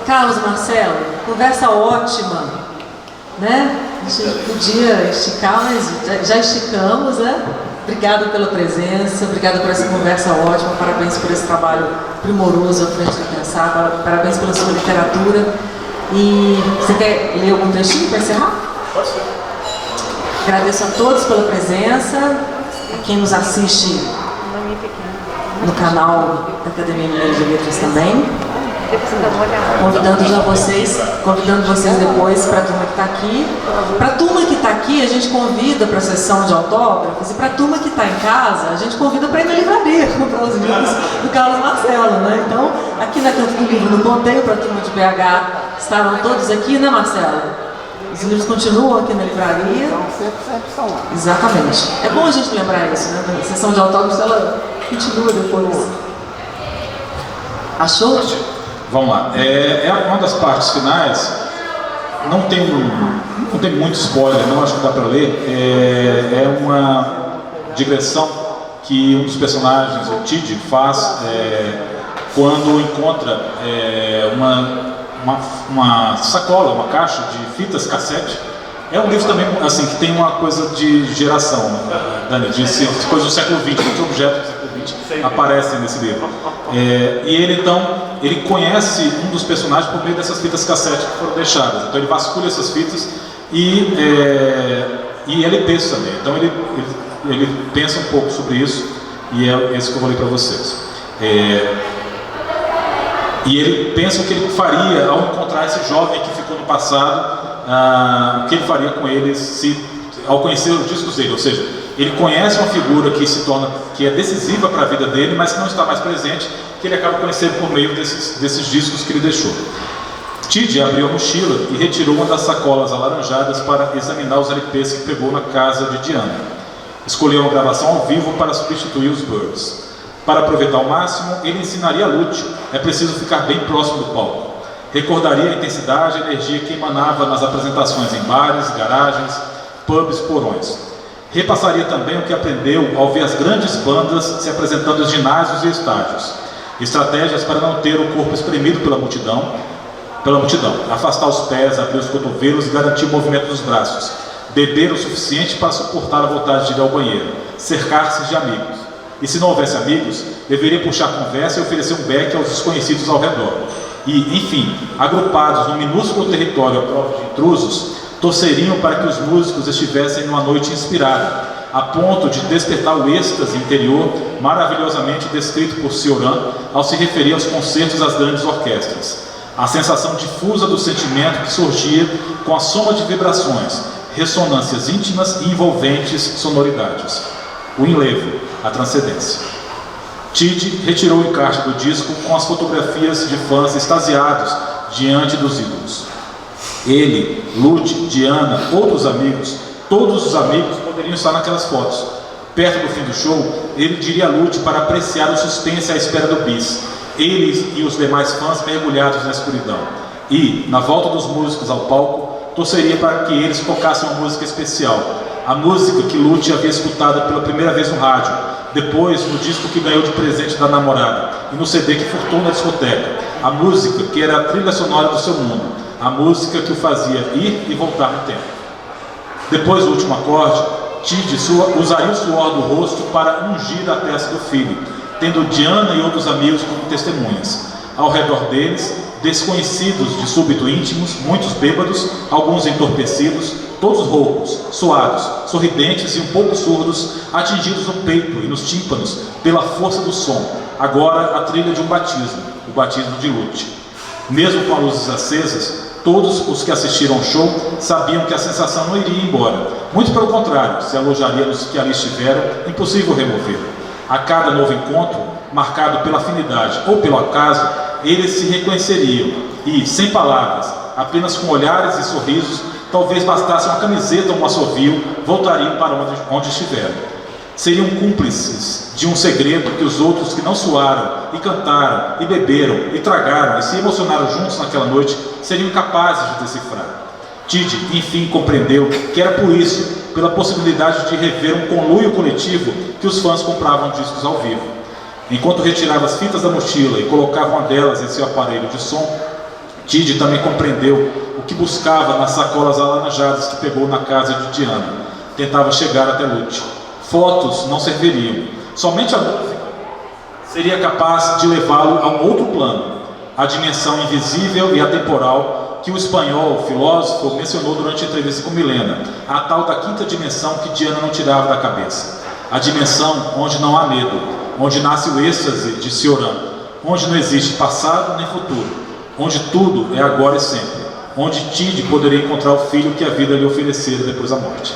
Carlos Marcelo, conversa ótima, né? A gente podia esticar, mas já esticamos, né? Obrigada pela presença, obrigada por essa conversa ótima, parabéns por esse trabalho primoroso à frente do Pensar, parabéns pela sua literatura. E você quer ler algum trechinho para encerrar? Pode ser. Agradeço a todos pela presença, a quem nos assiste no canal da Academia Mineira de Letras também. Convidando vocês depois para a turma que está aqui. Para a turma que está aqui, a gente convida para a sessão de autógrafos, e para a turma que está em casa, a gente convida para ir na livraria comprar os livros do Carlos Marcelo, né? Então, aqui na Canto do Livro, no ponteio para a turma de BH, estavam todos aqui, né, Marcelo? Os livros continuam aqui na livraria. Sempre são lá. Exatamente. É bom a gente lembrar isso, né? A sessão de autógrafos, ela continua depois. Achou? Vamos lá. Uma das partes finais, não tem muito spoiler, não acho que dá para ler. É uma digressão que um dos personagens, o Tid, faz quando encontra uma sacola, uma caixa de fitas cassete. É um livro também assim, que tem uma coisa de geração, Dani, de coisas do século XX, muitos objetos do século XX aparecem nesse livro. E ele conhece um dos personagens por meio dessas fitas cassete que foram deixadas. Então ele vasculha essas fitas e LPs também. Então ele pensa um pouco sobre isso, e é esse que eu vou ler para vocês. E ele pensa o que ele faria ao encontrar esse jovem que ficou no passado, o que ele faria com ele ao conhecer os discos dele, ou seja, ele conhece uma figura que é decisiva para a vida dele, mas que não está mais presente, que ele acaba conhecendo por meio desses discos que ele deixou. Tid abriu a mochila e retirou uma das sacolas alaranjadas para examinar os LPs que pegou na casa de Diana. Escolheu uma gravação ao vivo para substituir os Birds. Para aproveitar ao máximo, ele ensinaria a Lute. É preciso ficar bem próximo do palco. Recordaria a intensidade e a energia que emanava nas apresentações em bares, garagens, pubs, porões. Repassaria também o que aprendeu ao ver as grandes bandas se apresentando nos ginásios e estádios. Estratégias para não ter o corpo espremido pela multidão, afastar os pés, abrir os cotovelos e garantir o movimento dos braços, beber o suficiente para suportar a vontade de ir ao banheiro, cercar-se de amigos. E se não houvesse amigos, deveria puxar conversa e oferecer um beck aos desconhecidos ao redor. E, enfim, agrupados num minúsculo território à prova de intrusos, torceriam para que os músicos estivessem numa noite inspirada, a ponto de despertar o êxtase interior maravilhosamente descrito por Cioran ao se referir aos concertos das grandes orquestras. A sensação difusa do sentimento que surgia com a soma de vibrações, ressonâncias íntimas e envolventes sonoridades. O enlevo, a transcendência. Tid retirou o encarte do disco com as fotografias de fãs extasiados diante dos ídolos. Ele, Lute, Diana, outros amigos, todos os amigos poderiam estar naquelas fotos. Perto do fim do show, ele diria a Lute para apreciar o suspense à espera do bis. Eles e os demais fãs mergulhados na escuridão. E, na volta dos músicos ao palco, torceria para que eles tocassem uma música especial. A música que Lute havia escutado pela primeira vez no rádio, depois no disco que ganhou de presente da namorada e no CD que furtou na discoteca. A música que era a trilha sonora do seu mundo. A música que o fazia ir e voltar no tempo. Depois do último acorde, Tid usaria o suor do rosto para ungir a testa do filho, tendo Diana e outros amigos como testemunhas. Ao redor deles, desconhecidos de súbito íntimos, muitos bêbados, alguns entorpecidos, todos roucos, suados, sorridentes e um pouco surdos, atingidos no peito e nos tímpanos pela força do som. Agora a trilha de um batismo, o batismo de Lute. Mesmo com as luzes acesas, todos os que assistiram ao show sabiam que a sensação não iria embora. Muito pelo contrário, se alojaria nos que ali estiveram, impossível remover. A cada novo encontro, marcado pela afinidade ou pelo acaso, eles se reconheceriam e, sem palavras, apenas com olhares e sorrisos, talvez bastasse uma camiseta ou um assovio, voltariam para onde estiveram. Seriam cúmplices de um segredo que os outros que não suaram, e cantaram, e beberam, e tragaram, e se emocionaram juntos naquela noite, seriam incapazes de decifrar. Tid, enfim, compreendeu que era por isso, pela possibilidade de rever um conluio coletivo, que os fãs compravam discos ao vivo. Enquanto retirava as fitas da mochila e colocava uma delas em seu aparelho de som, Tid também compreendeu o que buscava nas sacolas alaranjadas que pegou na casa de Diana. Tentava chegar até Lute. Fotos não serviriam. Somente a música seria capaz de levá-lo a um outro plano, a dimensão invisível e atemporal que o espanhol filósofo mencionou durante a entrevista com Milena, a tal da quinta dimensão que Diana não tirava da cabeça. A dimensão onde não há medo, onde nasce o êxtase de Cioran, onde não existe passado nem futuro, onde tudo é agora e sempre, onde Tid poderia encontrar o filho que a vida lhe oferecera depois da morte.